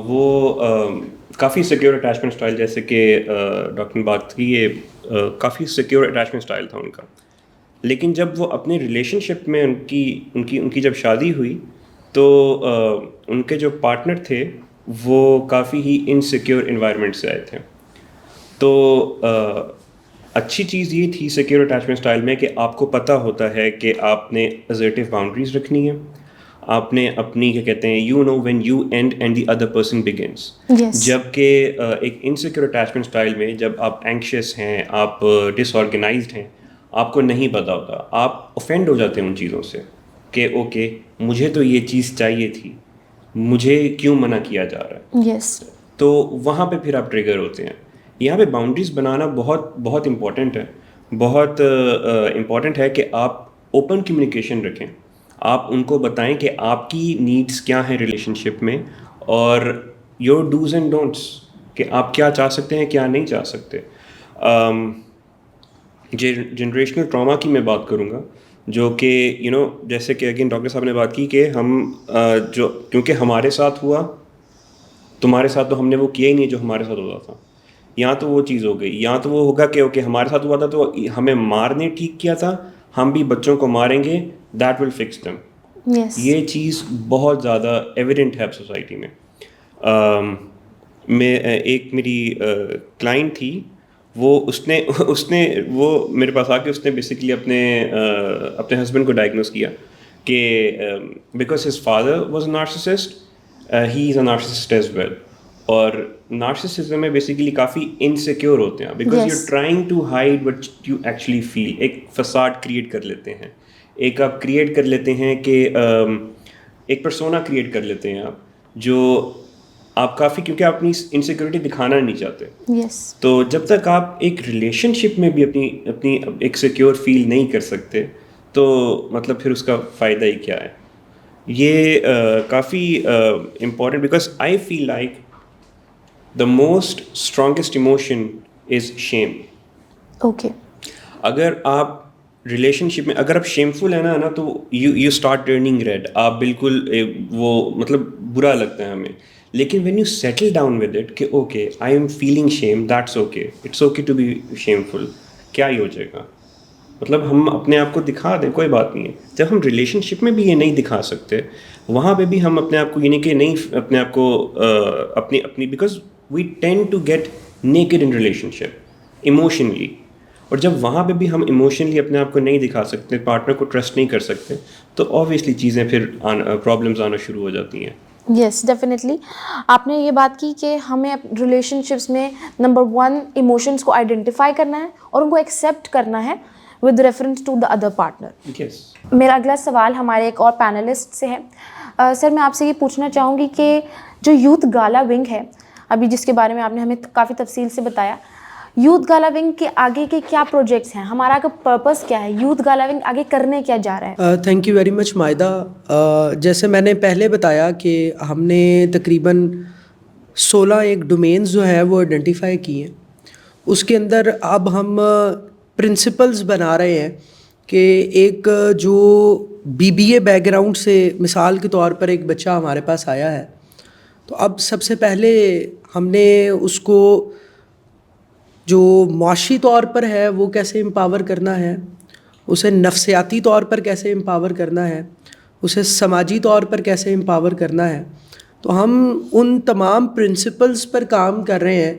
وہ کافی سیکیور اٹیچمنٹ اسٹائل, جیسے کہ ڈاکٹر نے بات کی, یہ کافی سیکیور اٹیچمنٹ اسٹائل تھا ان کا. لیکن جب وہ اپنے ریلیشن شپ میں ان کی جب شادی ہوئی تو ان کے جو پارٹنر تھے وہ کافی ہی انسیکیور انوائرمنٹ سے آئے تھے. تو اچھی چیز یہ تھی سیکیور اٹیچمنٹ اسٹائل میں کہ آپ کو پتہ ہوتا ہے کہ آپ نے assertive باؤنڈریز رکھنی ہے. آپ نے اپنی کیا کہتے ہیں you know when you end and the other person begins. جبکہ ایک انسیکیور اٹیچمنٹ اسٹائل میں جب آپ اینکشیس ہیں, آپ ڈس آرگنائزڈ ہیں, آپ کو نہیں پتہ ہوتا, آپ اوفینڈ ہو جاتے ہیں ان چیزوں سے کہ اوکے مجھے تو یہ چیز چاہیے تھی, مجھے کیوں منع کیا جا رہا ہے. یس. تو وہاں پہ پھر آپ ٹریگر ہوتے ہیں. یہاں پہ باؤنڈریز بنانا بہت بہت امپورٹنٹ ہے. بہت امپورٹنٹ ہے کہ آپ اوپن کمیونیکیشن رکھیں. آپ ان کو بتائیں کہ آپ کی نیڈس کیا ہیں ریلیشن شپ میں اور یور ڈوز اینڈ ڈونٹس, کہ آپ کیا چاہ سکتے ہیں کیا نہیں چاہ سکتے. جنریشنل ٹراما کی میں بات کروں گا جو کہ جیسے کہ اگین ڈاکٹر صاحب نے بات کی کہ ہم جو کیونکہ ہمارے ساتھ ہوا, تمہارے ساتھ تو ہم نے وہ کیا ہی نہیں جو ہمارے ساتھ ہوتا تھا. یہاں تو وہ چیز ہو گئی, یہاں تو وہ ہوگا کہ اوکے ہمارے ساتھ ہوا تھا تو ہمیں مارنے ٹھیک کیا تھا, ہم بھی بچوں کو ماریں گے, دیٹ ول فکس دم. یہ چیز بہت زیادہ ایویڈنٹ ہے سوسائٹی میں. میں ایک میری کلائنٹ تھی, اس نے وہ میرے پاس آ کے اس نے بیسیکلی اپنے ہسبینڈ کو ڈائگنوز کیا کہ because his father was a narcissist, he is a narcissist as well. اور نارسسزم میں بیسیکلی کافی انسیکیور ہوتے ہیں because you trying to hide what you actually feel. ایک فساد کریٹ کر لیتے ہیں, ایک آپ کریٹ کر لیتے ہیں کہ ایک پرسونا کریٹ کر لیتے ہیں آپ, جو آپ کافی کیونکہ آپ اپنی انسیکیورٹی دکھانا نہیں چاہتے. تو جب تک آپ ایک ریلیشن شپ میں بھی اپنی ایک سیکیور فیل نہیں کر سکتے تو مطلب پھر اس کا فائدہ ہی کیا ہے. یہ کافی important because I feel like the most strongest emotion is shame. Okay, اگر آپ ریلیشن شپ میں اگر آپ شیمفل ہیں نا تو یو اسٹارٹ ٹرننگ ریڈ, آپ بالکل وہ مطلب برا لگتا ہے ہمیں. لیکن when you settle down with it کہ okay I am feeling shame, that's okay, it's okay to be shameful, کیا ہی ہو جائے گا. مطلب ہم اپنے آپ کو دکھا دیں, کوئی بات نہیں ہے. جب ہم ریلیشن شپ میں بھی یہ نہیں دکھا سکتے, وہاں پہ بھی ہم اپنے آپ کو یہ نہیں کہ نہیں اپنے آپ کو اپنی because we tend to get naked in relationship emotionally. اور جب وہاں پہ بھی ہم ایموشنلی اپنے آپ کو نہیں دکھا سکتے, پارٹنر کو ٹرسٹ نہیں کر سکتے, تو آبویسلی چیزیں پھر پرابلمز آنا شروع ہو جاتی ہیں. Yes definitely. آپ نے یہ بات کی کہ ہمیں ریلیشن شپس میں نمبر 1 ایموشنس کو آئیڈینٹیفائی کرنا ہے اور ان کو ایکسیپٹ کرنا ہے with reference to the other partner. میرا اگلا سوال ہمارے ایک اور پینلسٹ سے ہے. سر میں آپ سے یہ پوچھنا چاہوں گی کہ جو یوتھ گالا ونگ ہے ابھی جس کے بارے میں آپ نے ہمیں کافی تفصیل سے بتایا, یوتھ گالا ونگ کے آگے کے کیا پروجیکٹس ہیں, ہمارا کا پرپس کیا ہے, یوتھ گالا ونگ آگے کرنے کیا جا رہا ہے؟ Thank you very much Maida. جیسے میں نے پہلے بتایا کہ ہم نے تقریباً 16 ایک ڈومینز جو ہے وہ آئیڈینٹیفائی کی ہیں. اس کے اندر اب ہم پرنسپلز بنا رہے ہیں کہ ایک جو BBA بیک گراؤنڈ سے مثال کے طور پر ایک بچہ ہمارے پاس آیا ہے, تو اب سب سے پہلے ہم نے اس کو جو معاشی طور پر ہے وہ کیسے امپاور کرنا ہے, اسے نفسیاتی طور پر کیسے امپاور کرنا ہے, اسے سماجی طور پر کیسے امپاور کرنا ہے. تو ہم ان تمام پرنسپلز پر کام کر رہے ہیں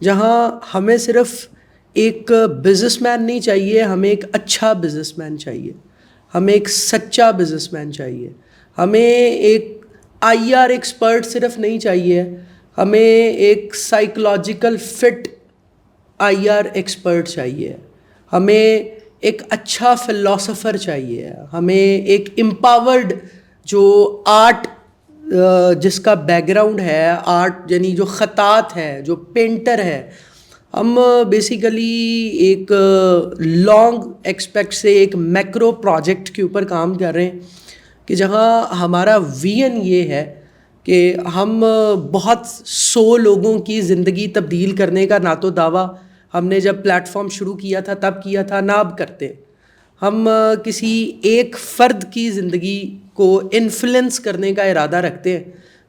جہاں ہمیں صرف ایک بزنس مین نہیں چاہیے, ہمیں ایک اچھا بزنس مین چاہیے, ہمیں ایک سچا بزنس مین چاہیے, ہمیں ایک IR ایکسپرٹ صرف نہیں چاہیے, ہمیں ایک سائیکولوجیکل فٹ IR ایکسپرٹ چاہیے, ہمیں ایک اچھا فلاسفر چاہیے, ہمیں ایک امپاورڈ جو آرٹ جس کا بیک گراؤنڈ ہے, آرٹ یعنی جو خطاط ہے, جو پینٹر ہے. ہم بیسیکلی ایک لانگ ایکسپیکٹ سے ایک میکرو پروجیکٹ کے اوپر کام کر رہے ہیں کہ جہاں ہمارا ویژن یہ ہے کہ ہم بہت 100 لوگوں کی زندگی تبدیل کرنے کا نہ تو دعویٰ ہم نے جب پلیٹ فارم شروع کیا تھا تب کیا تھا, نہ اب کرتے. ہم کسی ایک فرد کی زندگی کو انفلوئنس کرنے کا ارادہ رکھتے ہیں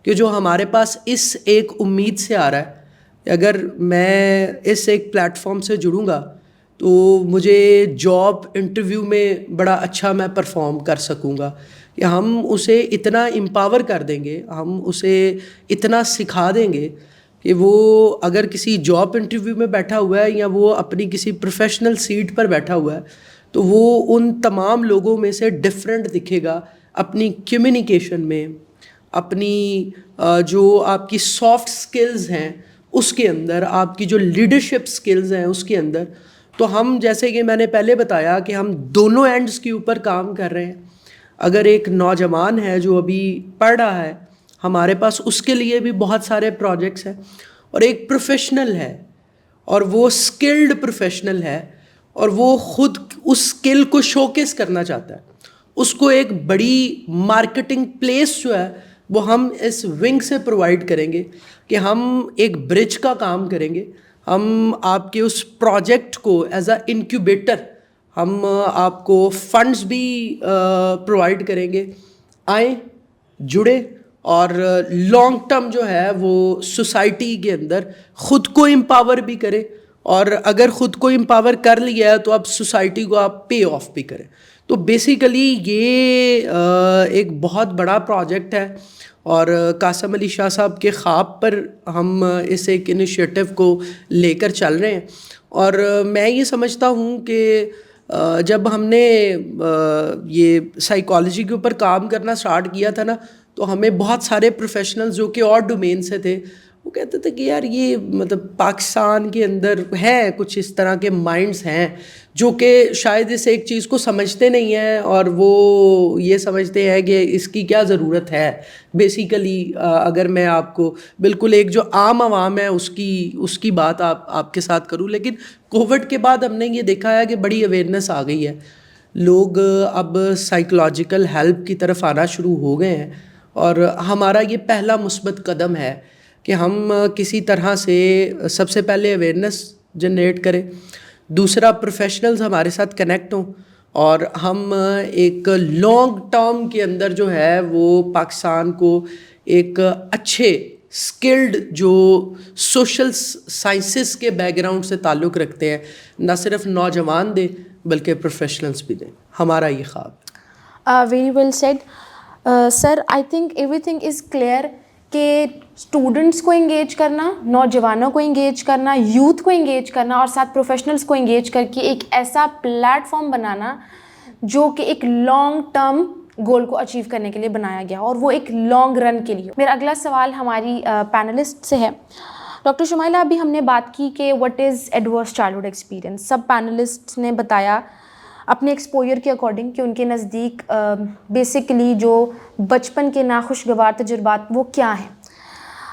کہ جو ہمارے پاس اس ایک امید سے آ رہا ہے کہ اگر میں اس ایک پلیٹ فارم سے جڑوں گا تو مجھے جاب انٹرویو میں بڑا اچھا میں پرفارم کر سکوں گا, کہ ہم اسے اتنا امپاور کر دیں گے, ہم اسے اتنا سکھا دیں گے کہ وہ اگر کسی جاب انٹرویو میں بیٹھا ہوا ہے یا وہ اپنی کسی پروفیشنل سیٹ پر بیٹھا ہوا ہے تو وہ ان تمام لوگوں میں سے ڈفرینٹ دکھے گا اپنی کمیونیکیشن میں, اپنی جو آپ کی سافٹ سکلز ہیں اس کے اندر, آپ کی جو لیڈرشپ سکلز ہیں اس کے اندر. تو ہم جیسے کہ میں نے پہلے بتایا کہ ہم دونوں اینڈز کے اوپر کام کر رہے ہیں. اگر ایک نوجوان ہے جو ابھی پڑھ رہا ہے, ہمارے پاس اس کے لیے بھی بہت سارے پروجیکٹس ہیں, اور ایک پروفیشنل ہے اور وہ اسکلڈ پروفیشنل ہے اور وہ خود اس اسکل کو شوکیس کرنا چاہتا ہے, اس کو ایک بڑی مارکیٹنگ پلیس جو ہے وہ ہم اس ونگ سے پرووائڈ کریں گے کہ ہم ایک برج کا کام کریں گے. ہم آپ کے اس پروجیکٹ کو ایز اے انکیوبیٹر ہم آپ کو فنڈز بھی پرووائڈ کریں گے. آئیں, جڑے, اور لانگ ٹرم جو ہے وہ سوسائٹی کے اندر خود کو امپاور بھی کرے, اور اگر خود کو امپاور کر لیا ہے تو اب سوسائٹی کو آپ پے آف بھی کریں. تو بیسیکلی یہ ایک بہت بڑا پروجیکٹ ہے, اور قاسم علی شاہ صاحب کے خواب پر ہم اس ایک انیشیٹو کو لے کر چل رہے ہیں. اور میں یہ سمجھتا ہوں کہ جب ہم نے یہ سائیکالوجی کے اوپر کام کرنا سٹارٹ کیا تھا نا, تو ہمیں بہت سارے پروفیشنلز جو کہ اور ڈومین سے تھے, وہ کہتے تھے کہ یار یہ مطلب پاکستان کے اندر ہے کچھ اس طرح کے مائنڈز ہیں جو کہ شاید اس ایک چیز کو سمجھتے نہیں ہیں, اور وہ یہ سمجھتے ہیں کہ اس کی کیا ضرورت ہے. بیسیکلی اگر میں آپ کو بالکل ایک جو عام عوام ہے اس کی بات آپ کے ساتھ کروں, لیکن کووڈ کے بعد ہم نے یہ دیکھا ہے کہ بڑی اویئرنیس آ گئی ہے. لوگ اب سائیکولوجیکل ہیلپ کی طرف آنا شروع ہو گئے ہیں, اور ہمارا یہ پہلا مثبت قدم ہے کہ ہم کسی طرح سے سب سے پہلے اویئرنیس جنریٹ کریں, دوسرا پروفیشنلز ہمارے ساتھ کنیکٹ ہوں, اور ہم ایک لانگ ٹرم کے اندر جو ہے وہ پاکستان کو ایک اچھے اسکلڈ جو سوشل سائنسز کے بیک گراؤنڈ سے تعلق رکھتے ہیں نہ صرف نوجوان دیں بلکہ پروفیشنلز بھی دیں. ہمارا یہ خواب. Very well said sir. I think everything is clear کہ اسٹوڈنٹس کو انگیج کرنا, نوجوانوں کو انگیج کرنا, یوتھ کو انگیج کرنا, اور ساتھ پروفیشنلس کو انگیج کر کے ایک ایسا پلیٹ فارم بنانا جو کہ ایک لانگ ٹرم گول کو اچیو کرنے کے لیے بنایا گیا, اور وہ ایک لانگ رن کے لیے. میرا اگلا سوال ہماری پینلسٹ سے ہے. ڈاکٹر شمائلہ, ابھی ہم نے بات کی کہ what is adverse childhood experience. Sub panellist نے بتایا اپنے ایکسپوئر کے اکارڈنگ کہ ان کے نزدیک بیسکلی جو بچپن کے ناخوشگوار تجربات وہ کیا ہیں.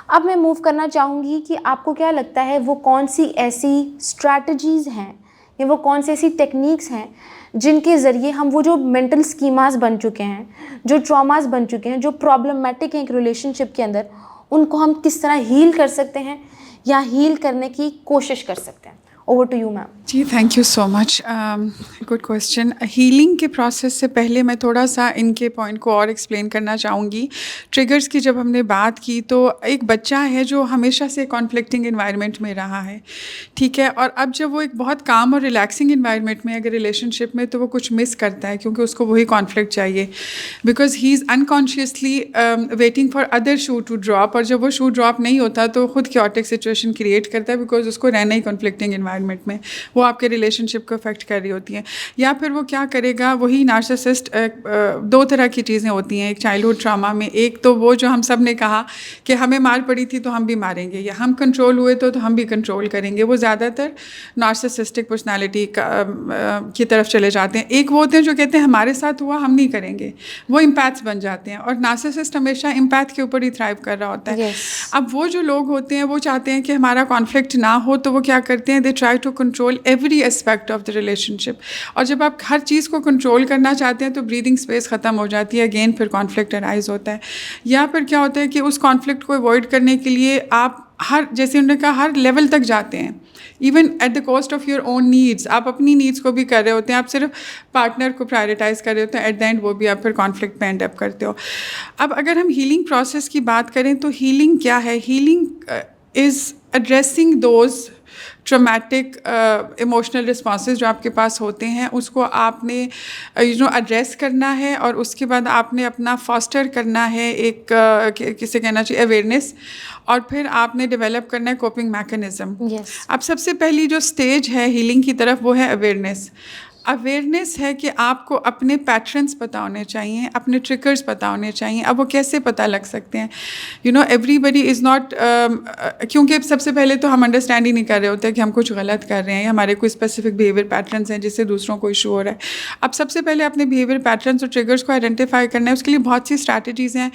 اب میں موو کرنا چاہوں گی کہ آپ کو کیا لگتا ہے وہ کون سی ایسی اسٹریٹجیز ہیں یا وہ کون سی ایسی ٹیکنیکس ہیں جن کے ذریعے ہم وہ جو مینٹل اسکیماز بن چکے ہیں, جو ٹراماز بن چکے ہیں, جو پرابلمٹک ہیں ایک ریلیشن شپ کے اندر, ان کو ہم کس طرح ہیل کر سکتے ہیں یا ہیل کرنے کی کوشش کر سکتے ہیں. Over to you ma'am. جی thank you so much. Good question. Healing کے پروسیس سے پہلے میں تھوڑا سا ان کے پوائنٹ کو اور ایکسپلین کرنا چاہوں گی. ٹریگرز کی جب ہم نے بات کی تو ایک بچہ ہے جو ہمیشہ سے کانفلکٹنگ انوائرمنٹ میں رہا ہے, ٹھیک ہے, اور اب جب وہ ایک بہت کام اور ریلیکسنگ انوائرمنٹ میں اگر ریلیشن شپ میں, تو وہ کچھ مس کرتا ہے کیونکہ اس کو وہی کانفلکٹ چاہیے, because he is unconsciously waiting for other shoe to drop, اور جب وہ شو ڈراپ نہیں ہوتا تو خود کیوٹک سچویشن کریٹ کرتا ہے, بیکاز اس کو رہنا ہی کانفلکٹنگ انوائرمنٹ میں, وہ آپ کے ریلیشن شپ کو افیکٹ کر رہی ہوتی ہیں. یا پھر وہ کیا کرے گا, وہی نارسسسٹ. دو طرح کی چیزیں ہوتی ہیں ایک چائلڈہڈ ٹراما میں. ایک تو وہ جو ہم سب نے کہا کہ ہمیں مار پڑی تھی تو ہم بھی ماریں گے, یا ہم کنٹرول ہوئے تو ہم بھی کنٹرول کریں گے. وہ زیادہ تر نارسسسٹک پرسنالٹی کی طرف چلے جاتے ہیں. ایک وہ ہوتے ہیں جو کہتے ہیں ہمارے ساتھ ہوا ہم نہیں کریں گے, وہ امپیتھس بن جاتے ہیں, اور نارسسسٹ ہمیشہ امپیتھ کے اوپر ہی تھرائیو کر رہا ہوتا ہے. اب وہ جو لوگ ہوتے ہیں وہ چاہتے ہیں کہ ہمارا کانفلکٹ نہ ہو, تو وہ کیا کرتے ہیں, they try to control every aspect of the relationship. اور جب آپ ہر چیز کو کنٹرول کرنا چاہتے ہیں تو بریدنگ اسپیس ختم ہو جاتی ہے, اگین پھر کانفلکٹ ارائز ہوتا ہے. یا پھر کیا ہوتا ہے کہ اس کانفلکٹ کو اوائڈ کرنے کے لیے آپ جیسے انہوں نے کہا ہر لیول تک جاتے ہیں, even at the cost of your own needs. آپ اپنی نیڈس کو بھی کر رہے ہوتے ہیں, آپ صرف پارٹنر کو پرائرٹائز کر رہے ہوتے ہیں, ایٹ دا اینڈ وہ بھی آپ پھر کانفلکٹ میں اینڈ اپ کرتے ہو. اب اگر ہم ہیلنگ پروسیس کی بات کریں تو ہیلنگ کیا ہے؟ Healing is addressing those traumatic emotional responses جو آپ کے پاس ہوتے ہیں, اس کو آپ نے ایڈریس کرنا ہے, اور اس کے بعد آپ نے اپنا فاسٹر کرنا ہے ایک کسے کہنا چاہیے اویئرنیس, اور پھر آپ نے ڈیولپ کرنا ہے کوپنگ میکینزم. اب سب سے پہلی جو اسٹیج ہے ہیلنگ کی طرف وہ ہے اویئرنیس. اویئرنیس ہے کہ آپ کو اپنے پیٹرنس پتہ ہونے چاہیے, اپنے ٹریگرز پتہ ہونے چاہیے. اب وہ کیسے پتہ لگ سکتے ہیں؟ ایوری بڈی از ناٹ, کیونکہ سب سے پہلے تو ہم انڈرسٹینڈ ہی نہیں کر رہے ہوتے کہ ہم کچھ غلط کر رہے ہیں, یا ہمارے کوئی اسپیسیفک بیہیویئر پیٹرنس ہیں جس سے دوسروں کو ایشو ہو رہا ہے. اب سب سے پہلے اپنے بیہیویئر پیٹرنس اور ٹریگرز کو آئیڈینٹیفائی کرنا ہے. اس کے لیے بہت سی اسٹریٹجیز ہیں.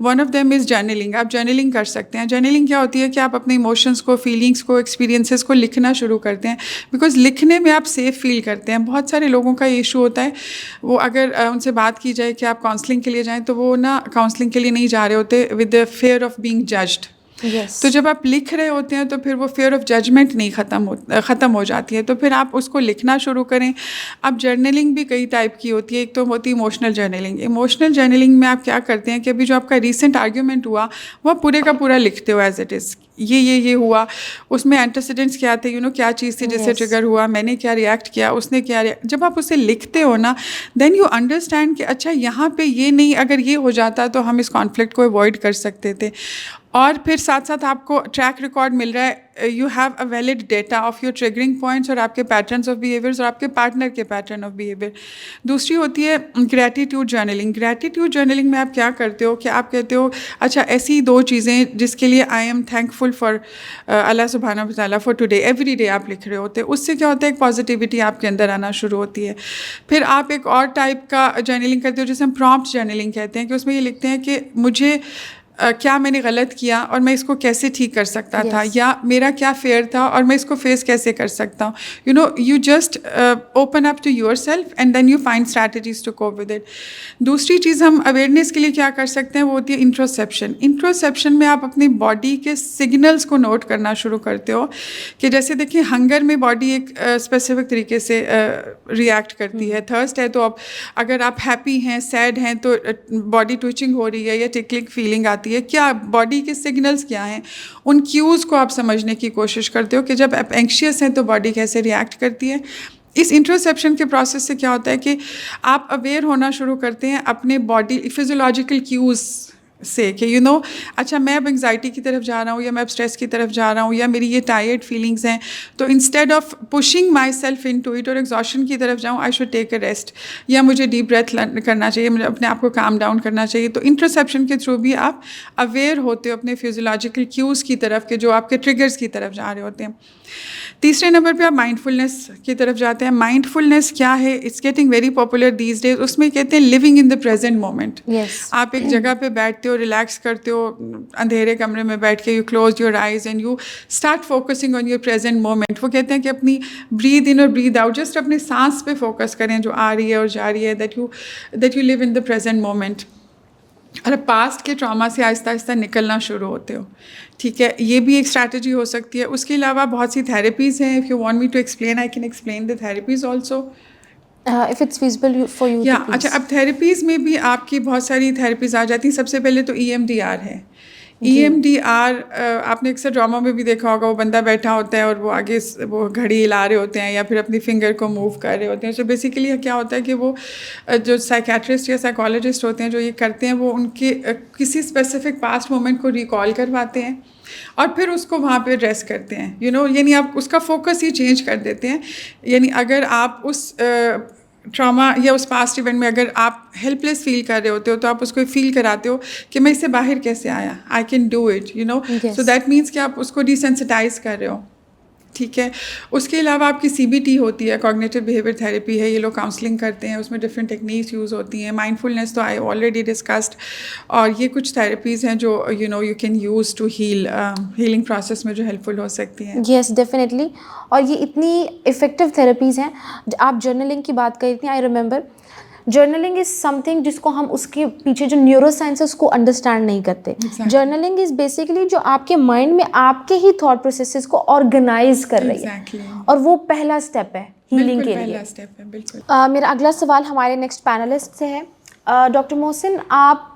One of them is journaling. آپ جرنلنگ کر سکتے ہیں. جرنلنگ کیا ہوتی ہے کہ آپ اپنے ایموشنس کو, فیلنگس کو, ایکسپیرینسز کو لکھنا شروع کرتے ہیں, بیکاز لکھنے میں آپ سیف فیل کرتے ہیں. بہت سارے لوگوں کا یہ ایشو ہوتا ہے, وہ اگر ان سے بات کی جائے کہ آپ کاؤنسلنگ کے لیے جائیں تو وہ نا کاؤنسلنگ کے لیے نہیں جا رہے ہوتے with the fear of being judged. تو جب آپ لکھ رہے ہوتے ہیں تو پھر وہ فیئر آف ججمنٹ نہیں ختم ہو جاتی ہے, تو پھر آپ اس کو لکھنا شروع کریں. اب جرنلنگ بھی کئی ٹائپ کی ہوتی ہے. ایک تو ہوتی ہے ایموشنل جرنلنگ. ایموشنل جرنلنگ میں آپ کیا کرتے ہیں کہ ابھی جو آپ کا ریسنٹ آرگیومنٹ ہوا وہ پورے کا پورا لکھتے ہو ایز اٹ از, یہ ہوا, اس میں اینٹیسیڈنٹس کیا تھے, کیا چیز تھی جس سے ٹریگر ہوا, میں نے کیا ریئیکٹ کیا, اس نے کیا جب آپ اسے لکھتے ہو نا, دین یو انڈرسٹینڈ کہ اچھا یہاں پہ یہ نہیں, اگر یہ ہو جاتا تو ہم اس کانفلکٹ کو اوائڈ کر سکتے تھے. اور پھر ساتھ ساتھ آپ کو ٹریک ریکارڈ مل رہا ہے, you have a valid data of your triggering points اور آپ کے پیٹرنس آف بیہیویئرس اور آپ کے پارٹنر کے پیٹرن آف بیہیویئر. دوسری ہوتی ہے گریٹیٹیوڈ جرنلنگ. گریٹیٹیوڈ جرنلنگ میں آپ کیا کرتے ہو کہ آپ کہتے ہو اچھا ایسی 2 چیزیں جس کے لیے I'm thankful for اللہ سبحانہ و تعالیٰ فار ٹوڈے, ایوری ڈے آپ لکھ رہے ہوتے. اس سے کیا ہوتا ہے, ایک پازیٹیوٹی آپ کے اندر آنا شروع ہوتی ہے. پھر آپ ایک اور ٹائپ کا جرنلنگ کرتے ہو جسے ہم پرومپٹ جرنلنگ کہتے ہیں, کہ اس میں یہ لکھتے ہیں کہ مجھے کیا میں نے غلط کیا اور میں اس کو کیسے ٹھیک کر سکتا تھا, یا میرا کیا فیئر تھا اور میں اس کو فیس کیسے کر سکتا ہوں. You just open up to yourself and then you find strategies to cope with it. دوسری چیز ہم اویئرنیس کے لیے کیا کر سکتے ہیں وہ ہوتی ہے انٹروسیپشن. انٹروسیپشن میں آپ اپنی باڈی کے سگنلس کو نوٹ کرنا شروع کرتے ہو, کہ جیسے دیکھیں ہنگر میں باڈی ایک اسپیسیفک طریقے سے ریئیکٹ کرتی ہے, تھرسٹ ہے تو اب اگر آپ ہیپی ہیں, سیڈ ہیں تو باڈی ٹوچنگ ہو رہی ہے یا ٹکلنگ فیلنگ آتی ہے. کیا باڈی کے سگنلز کیا ہیں, ان کیوز کو آپ سمجھنے کی کوشش کرتے ہو کہ جب آپ اینکشیس ہیں تو باڈی کیسے ریئیکٹ کرتی ہے. اس انٹروسیپشن کے پروسیس سے کیا ہوتا ہے کہ آپ اویئر ہونا شروع کرتے ہیں اپنے باڈی فزیولوجیکل کیوز سے, کہ اچھا میں اب انگزائٹی کی طرف جا رہا ہوں, یا میں اب اسٹریس کی طرف جا رہا ہوں, یا میری یہ ٹائرڈ فیلنگس ہیں, تو instead of pushing myself into it اور ایگزاشن کی طرف جاؤں, I should take a rest, یا مجھے ڈیپ بریتھ کرنا چاہیے, مجھے اپنے آپ کو کام ڈاؤن کرنا چاہیے. تو انٹرسیپشن کے تھرو بھی آپ اویئر ہوتے ہو اپنے فزیولوجیکل کیوز کی طرف, کہ جو آپ کے ٹریگرز کی طرف جا رہے ہوتے ہیں. تیسرے نمبر پہ آپ مائنڈ فلنس کی طرف جاتے ہیں. مائنڈ فلنس کیا ہے, it's getting very popular these days. اس میں کہتے ہیں living in the present moment. آپ ایک جگہ پہ بیٹھتے ہو, ریلیکس کرتے ہو, اندھیرے کمرے میں بیٹھ کے, you close your eyes and you start focusing on your present moment. وہ کہتے ہیں کہ اپنی بریتھ ان اور بریتھ آؤٹ, جسٹ اپنے سانس پہ فوکس کریں جو آ رہی ہے اور جا رہی ہے, that you live in the present moment. اور پاسٹ کے ٹراما سے آہستہ آہستہ نکلنا شروع ہوتے ہو. ٹھیک ہے, یہ بھی ایک اسٹریٹجی ہو سکتی ہے. اس کے علاوہ بہت سی تھیراپیز ہیں. If you want me to explain I can explain the therapies also. if it's feasible for you to please. اچھا, اب تھیراپیز میں بھی آپ کی بہت ساری تھیراپیز آ جاتی ہیں. سب سے پہلے تو EMDR ہے. EMDR آپ نے اکثر ڈرامہ میں بھی دیکھا ہوگا, وہ بندہ بیٹھا ہوتا ہے اور وہ آگے وہ گھڑی ہلا رہے ہوتے ہیں یا پھر اپنی فنگر کو موو کر رہے ہوتے ہیں. سو بیسیکلی کیا ہوتا ہے کہ وہ جو سائیکیٹرسٹ یا سائیکالوجسٹ ہوتے ہیں جو یہ کرتے ہیں, وہ ان کے کسی اسپیسیفک پاسٹ مومنٹ کو ریکال کرواتے ہیں اور پھر اس کو وہاں پہ ایڈریس کرتے ہیں. یعنی آپ اس کا فوکس ہی چینج کر دیتے ہیں. یعنی اگر آپ اس ٹراما یا اس پاسٹ ایونٹ میں اگر آپ ہیلپ لیس فیل کر رہے ہوتے ہو تو آپ اس کو فیل کراتے ہو کہ میں اس سے باہر کیسے آیا, I can do it, so that means کہ آپ اس کو ڈیسینسٹائز کر رہے ہو. ٹھیک ہے. اس کے علاوہ آپ کی CBT ہوتی ہے, کوگنیٹو بیہیویئر تھیراپی ہے. یہ لوگ کاؤنسلنگ کرتے ہیں, اس میں ڈفرینٹ ٹیکنیکس یوز ہوتی ہیں. مائنڈ فلنس تو آئی آلریڈی ڈسکسڈ, اور یہ کچھ تھیراپیز ہیں جو you can use to healing process میں جو ہیلپ فل ہو سکتی ہیں. Yes definitely. اور یہ اتنی افیکٹو تھیراپیز ہیں. آپ جرنلنگ کی بات کر رہی تھیں, I remember journaling is some thing جس کو ہم اس کے پیچھے جو نیورو سائنس ہے اس کو انڈرسٹینڈ نہیں کرتے. جرنلنگ از بیسیکلی جو آپ کے مائنڈ میں آپ کے ہی تھاٹ پروسیسز کو آرگنائز کر رہی ہے, اور وہ پہلا اسٹیپ ہے ہیلنگ کے لیے. میرا اگلا سوال ہمارے نیکسٹ پینلسٹ سے ہے. ڈاکٹر محسن, آپ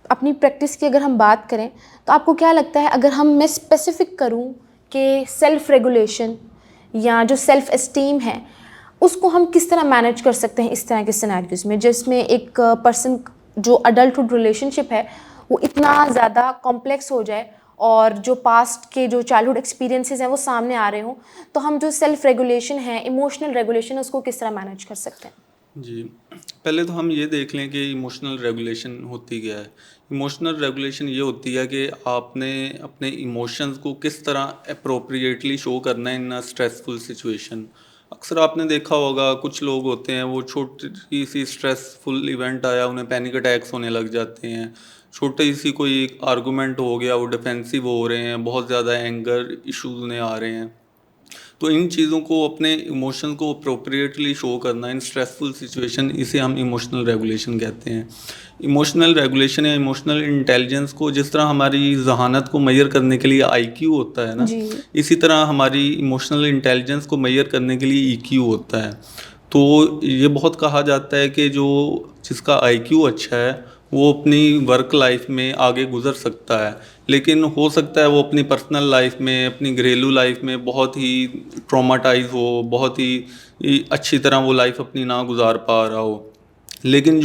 اپنی پریکٹس کی اگر ہم بات کریں تو آپ کو کیا لگتا ہے, اگر میں اسپیسیفک کروں کہ سیلف ریگولیشن یا جو سیلف اسٹیم ہے اس کو ہم کس طرح مینیج کر سکتے ہیں اس طرح کے سیناریوز میں, جس میں ایک پرسن جو اڈلٹہڈ ریلیشن شپ ہے وہ اتنا زیادہ کمپلیکس ہو جائے اور جو پاسٹ کے جو چائلڈہڈ ایکسپیرینسز ہیں وہ سامنے آ رہے ہوں, تو ہم جو سیلف ریگولیشن ہے, ایموشنل ریگولیشن, اس کو کس طرح مینیج کر سکتے ہیں؟ جی, پہلے تو ہم یہ دیکھ لیں کہ ایموشنل ریگولیشن ہوتی کیا ہے. ایموشنل ریگولیشن یہ ہوتی ہے کہ آپ نے اپنے ایموشنز کو کس طرح اپروپریٹلی شو کرنا ہے ان اسٹریسفل سچویشن. اکثر آپ نے دیکھا ہوگا کچھ لوگ ہوتے ہیں وہ چھوٹی سی اسٹریسفل ایونٹ آیا انہیں پینک اٹیکس ہونے لگ جاتے ہیں. چھوٹی سی کوئی آرگومنٹ ہو گیا وہ ڈیفینسو ہو رہے ہیں, بہت زیادہ اینگر ایشوز انہیں آ رہے ہیں. تو ان چیزوں کو اپنے ایموشن کو اپروپریٹلی شو کرنا ان اسٹریسفل سچویشن، اسے ہم ایموشنل ریگولیشن کہتے ہیں. ایموشنل ریگولیشن یا ایموشنل انٹیلیجنس کو جس طرح ہماری ذہانت کو میئر کرنے کے لیے آئی کیو ہوتا ہے نا، اسی طرح ہماری ایموشنل انٹیلیجنس کو میئر کرنے کے لیے ای کیو ہوتا ہے. تو یہ بہت کہا جاتا ہے کہ جس کا آئی کیو اچھا ہے وہ اپنی ورک لائف میں آگے گزر سکتا ہے، لیکن ہو سکتا ہے وہ اپنی پرسنل لائف میں، اپنی گھریلو لائف میں بہت ہی ٹراماٹائز ہو، بہت ہی اچھی طرح وہ لائف اپنی نہ گزار پا رہا ہو. لیکن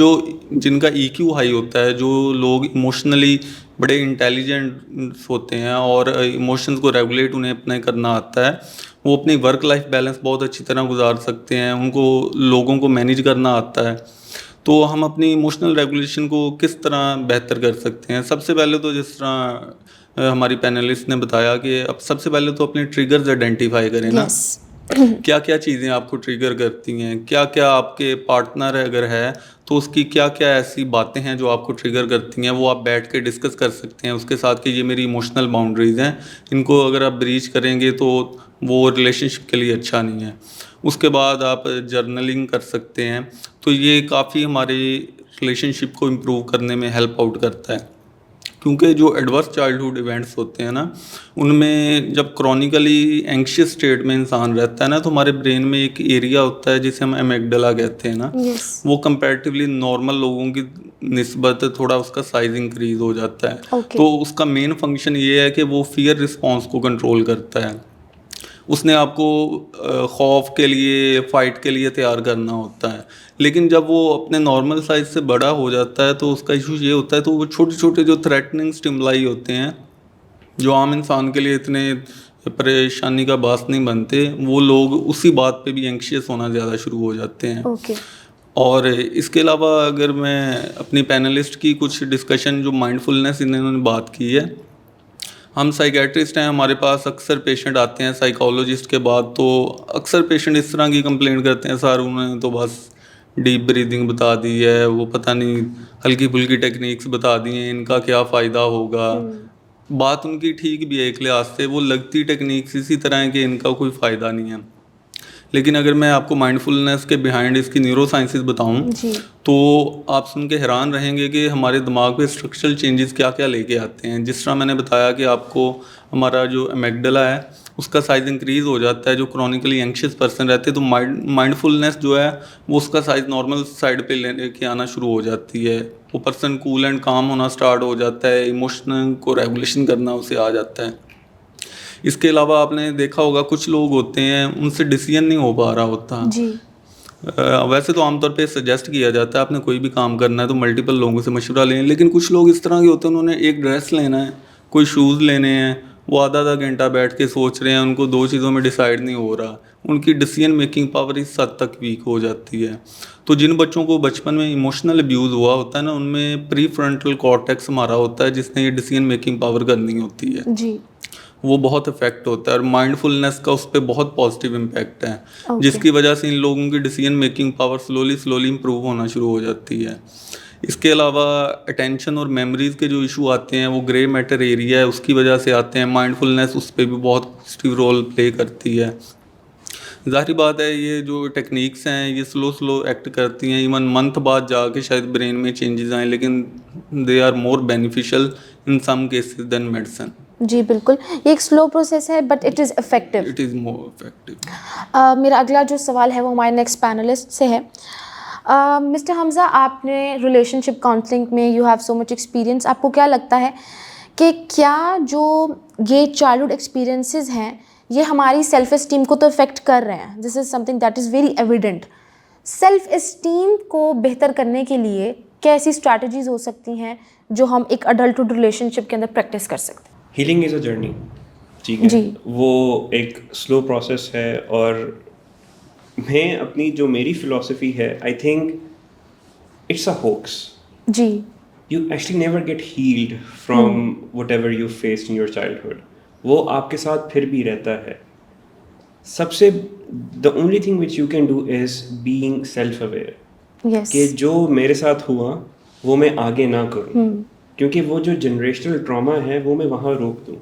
جن کا ای کیو ہائی ہوتا ہے، جو لوگ ایموشنلی بڑے انٹیلیجنٹ ہوتے ہیں اور ایموشنز کو ریگولیٹ انہیں اپنے کرنا آتا ہے، وہ اپنی ورک لائف بیلنس بہت اچھی طرح گزار سکتے ہیں، ان کو لوگوں کو مینیج کرنا آتا ہے. تو ہم اپنی ایموشنل ریگولیشن کو کس طرح بہتر کر سکتے ہیں؟ سب سے پہلے تو جس طرح ہماری پینلسٹ نے بتایا کہ اب سب سے پہلے تو اپنے ٹریگرز آئیڈینٹیفائی کریں نا. کیا کیا چیزیں آپ کو ٹریگر کرتی ہیں، کیا کیا آپ کے پارٹنر اگر ہے تو اس کی کیا کیا ایسی باتیں ہیں جو آپ کو ٹریگر کرتی ہیں، وہ آپ بیٹھ کے ڈسکس کر سکتے ہیں اس کے ساتھ کہ یہ میری ایموشنل باؤنڈریز ہیں، ان کو اگر آپ بریچ کریں گے تو وہ ریلیشن شپ کے لیے اچھا نہیں ہے. اس کے بعد آپ جرنلنگ کر سکتے ہیں. تو یہ کافی ہماری ریلیشن شپ کو امپروو کرنے میں ہیلپ آؤٹ کرتا ہے، کیونکہ جو ایڈورس چائلڈہڈ ایونٹس ہوتے ہیں نا، ان میں جب کرونیکلی اینکشیس اسٹیٹ میں انسان رہتا ہے نا، تو ہمارے برین میں ایک ایریا ہوتا ہے جسے ہم امیگڈلا کہتے ہیں نا، وہ کمپیریٹیولی نارمل لوگوں کی نسبت تھوڑا اس کا سائز انکریز ہو جاتا ہے. تو اس کا مین فنکشن یہ ہے کہ وہ فیئر رسپانس کو کنٹرول کرتا ہے. اس نے آپ کو خوف کے لیے، فائٹ کے لیے تیار کرنا ہوتا ہے. لیکن جب وہ اپنے نارمل سائز سے بڑا ہو جاتا ہے تو اس کا ایشو یہ ہوتا ہے، تو وہ چھوٹے چھوٹے جو تھریٹننگ اسٹیملائی ہوتے ہیں جو عام انسان کے لیے اتنے پریشانی کا باعث نہیں بنتے، وہ لوگ اسی بات پہ بھی اینکشیس ہونا زیادہ شروع ہو جاتے ہیں. اور اس کے علاوہ اگر میں اپنی پینلسٹ کی کچھ ڈسکشن جو مائنڈ فلنس انہوں نے بات کی ہے، ہم سائیکیٹرسٹ ہیں، ہمارے پاس اکثر پیشنٹ آتے ہیں سائیکالوجسٹ کے بعد، تو اکثر پیشنٹ اس طرح کی کمپلین کرتے ہیں، سر انہوں نے تو بس ڈیپ بریدنگ بتا دی ہے، وہ پتہ نہیں ہلکی پھلکی ٹیکنیکس بتا دی ہیں، ان کا کیا فائدہ ہوگا. بات ان کی ٹھیک بھی ہے ایک لحاظ سے، وہ لگتی ٹیکنیکس اسی طرح ہے کہ ان کا کوئی فائدہ نہیں ہے. لیکن اگر میں آپ کو مائنڈ فلنس کے بیہائنڈ اس کی نیورو سائنسز بتاؤں تو آپ سن کے حیران رہیں گے کہ ہمارے دماغ پہ اسٹرکچرل چینجز کیا کیا لے کے آتے ہیں. جس طرح میں نے بتایا کہ آپ کو ہمارا جو امیگڈلا ہے اس کا سائز انکریز ہو جاتا ہے جو کرونیکلی اینکشیس پرسن رہتے ہیں، تو مائنڈ فلنس جو ہے وہ اس کا سائز نارمل سائڈ پہ لے کے آنا شروع ہو جاتی ہے. وہ پرسن کول اینڈ کام ہونا اسٹارٹ ہو جاتا ہے، ایموشنل کو ریگولیشن کرنا اسے آ جاتا ہے. اس کے علاوہ آپ نے دیکھا ہوگا کچھ لوگ ہوتے ہیں ان سے ڈیسیژن نہیں ہو پا رہا ہوتا. ویسے تو عام طور پہ سجیسٹ کیا جاتا ہے آپ نے کوئی بھی کام کرنا ہے تو ملٹیپل لوگوں سے مشورہ لیں، لیکن کچھ لوگ اس طرح کے ہوتے ہیں، انہوں نے ایک ڈریس لینا ہے، کوئی شوز لینے ہیں، وہ آدھا گھنٹہ بیٹھ کے سوچ رہے ہیں، ان کو 2 چیزوں میں ڈیسائیڈ نہیں ہو رہا، ان کی ڈیسیژن میکنگ پاور اس حد تک ویک ہو جاتی ہے. تو جن بچوں کو بچپن میں ایموشنل ابیوز ہوا ہوتا ہے نا، ان میں پری فرنٹل کارٹیکس ہمارا ہوتا ہے جس نے یہ ڈیسیژن میکنگ پاور کرنی ہوتی ہے، وہ بہت افیکٹ ہوتا ہے. اور مائنڈ فلنس کا اس پہ بہت پازیٹیو امپیکٹ ہے، جس کی وجہ سے ان لوگوں کی decision making power slowly improve ہونا شروع ہو جاتی ہے. اس کے علاوہ اٹینشن اور میموریز کے جو ایشو آتے ہیں وہ گرے میٹر ایریا ہے، اس کی وجہ سے آتے ہیں. مائنڈ فلنس اس پہ بھی بہت پازیٹیو رول پلے کرتی ہے. ظاہری بات ہے یہ جو ٹیکنیکس ہیں یہ سلو ایکٹ کرتی ہیں، ایون منتھ بعد جا کے شاید برین میں چینجز آئیں، لیکن they are more beneficial in some cases than medicine. جی بالکل، یہ ایک سلو پروسیس ہے but it is effective. It is more effective. میرا اگلا جو سوال ہے وہ ہمارے نیکسٹ پینلسٹ سے ہے. مسٹر حمزہ، آپ نے ریلیشن شپ کاؤنسلنگ میں you have so much experience, آپ کو کیا لگتا ہے کہ کیا جو یہ چائلڈہڈ ایکسپیرینسز ہیں یہ ہماری سیلف اسٹیم کو تو افیکٹ کر رہے ہیں؟ This is something that is very evident. Self esteem کو بہتر کرنے کے لیے کیسی اسٹریٹجیز ہو سکتی ہیں جو ہم ایک اڈلٹہڈ ریلیشن شپ کے اندر پریکٹس کر سکتے ہیں؟ ہیلنگ از اے جرنی، ٹھیک ہے، وہ ایک سلو پروسیس ہے. اور میں اپنی جو میری فلاسفی ہے، I think it's a hoax. جی، you actually never get healed from whatever you faced in your childhood. وہ آپ کے ساتھ پھر بھی رہتا ہے. سب سے the only thing which you can do is being self aware کہ جو میرے ساتھ ہوا وہ میں آگے نہ کروں، کیونکہ وہ جو جنریشنل ٹراما ہے وہ میں وہاں روک دوں.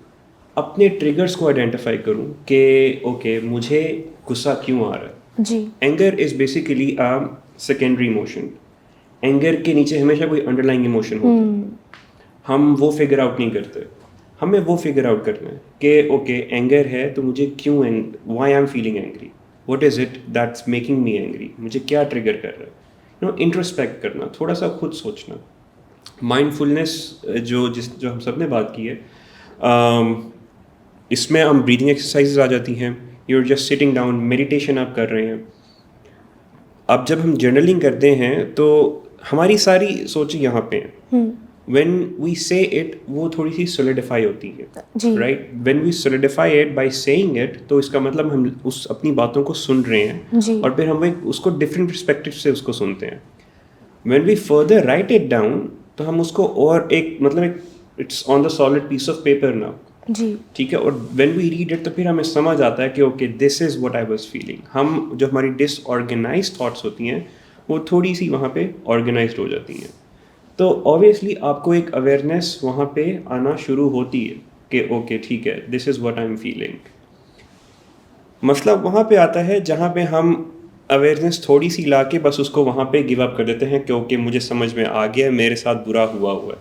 اپنے ٹریگرس کو آئیڈینٹیفائی کروں کہ اوکے مجھے غصہ کیوں آ رہا ہے. جی. Anger is basically secondary emotion. Anger کے نیچے ہمیشہ کوئی انڈر لائنگ ایموشن ہوتا ہے. ہم وہ فگر آؤٹ نہیں کرتے. ہمیں وہ فگر آؤٹ کرنا ہے کہ اوکے اینگر ہے تو مجھے کیوں, why I M feeling angry, what is it that's making me angry, مجھے کیا ٹریگر کر رہا ہے. انٹروسپیکٹ کرنا, تھوڑا سا خود سوچنا. مائنڈ فلنس جو ہم سب نے بات کی ہے, اس میں ہم بریدنگ ایکسرسائزز آ جاتی ہیں. You are just sitting down, meditation آپ کر رہے ہیں. اب جب ہم جرنلنگ کرتے ہیں تو ہماری ساری سوچیں یہاں پہ ہیں. وین وی سے اٹ, وہ تھوڑی سی سولیڈیفائی ہوتی ہے, right. When we solidify it by seeing it, تو اس کا مطلب ہم اس اپنی باتوں کو سن رہے ہیں اور پھر ہم اس کو ڈفرینٹ پرسپیکٹو سے اس کو سنتے ہیں. When we further write it down, تو ہم اس کو اور ایک مطلب it's on the solid piece of paper نا. جی. ٹھیک ہے. اور وین وی ریڈ اٹ تو پھر ہمیں سمجھ آتا ہے کہ okay this is what I was feeling. ہم جو ہماری ڈس آرگنائزڈ تھاٹس ہوتی ہیں وہ تھوڑی سی وہاں پہ آرگنائزڈ ہو جاتی ہیں. تو آبویسلی آپ کو ایک اویئرنیس وہاں پہ آنا شروع ہوتی ہے کہ اوکے ٹھیک ہے this is what I am feeling. مسئلہ وہاں پہ آتا ہے جہاں پہ ہم اویئرنیس تھوڑی سی لا کے بس اس کو وہاں پہ گیو اپ کر دیتے ہیں کہ اوکے مجھے سمجھ میں آ گیا, میرے ساتھ برا ہوا ہے.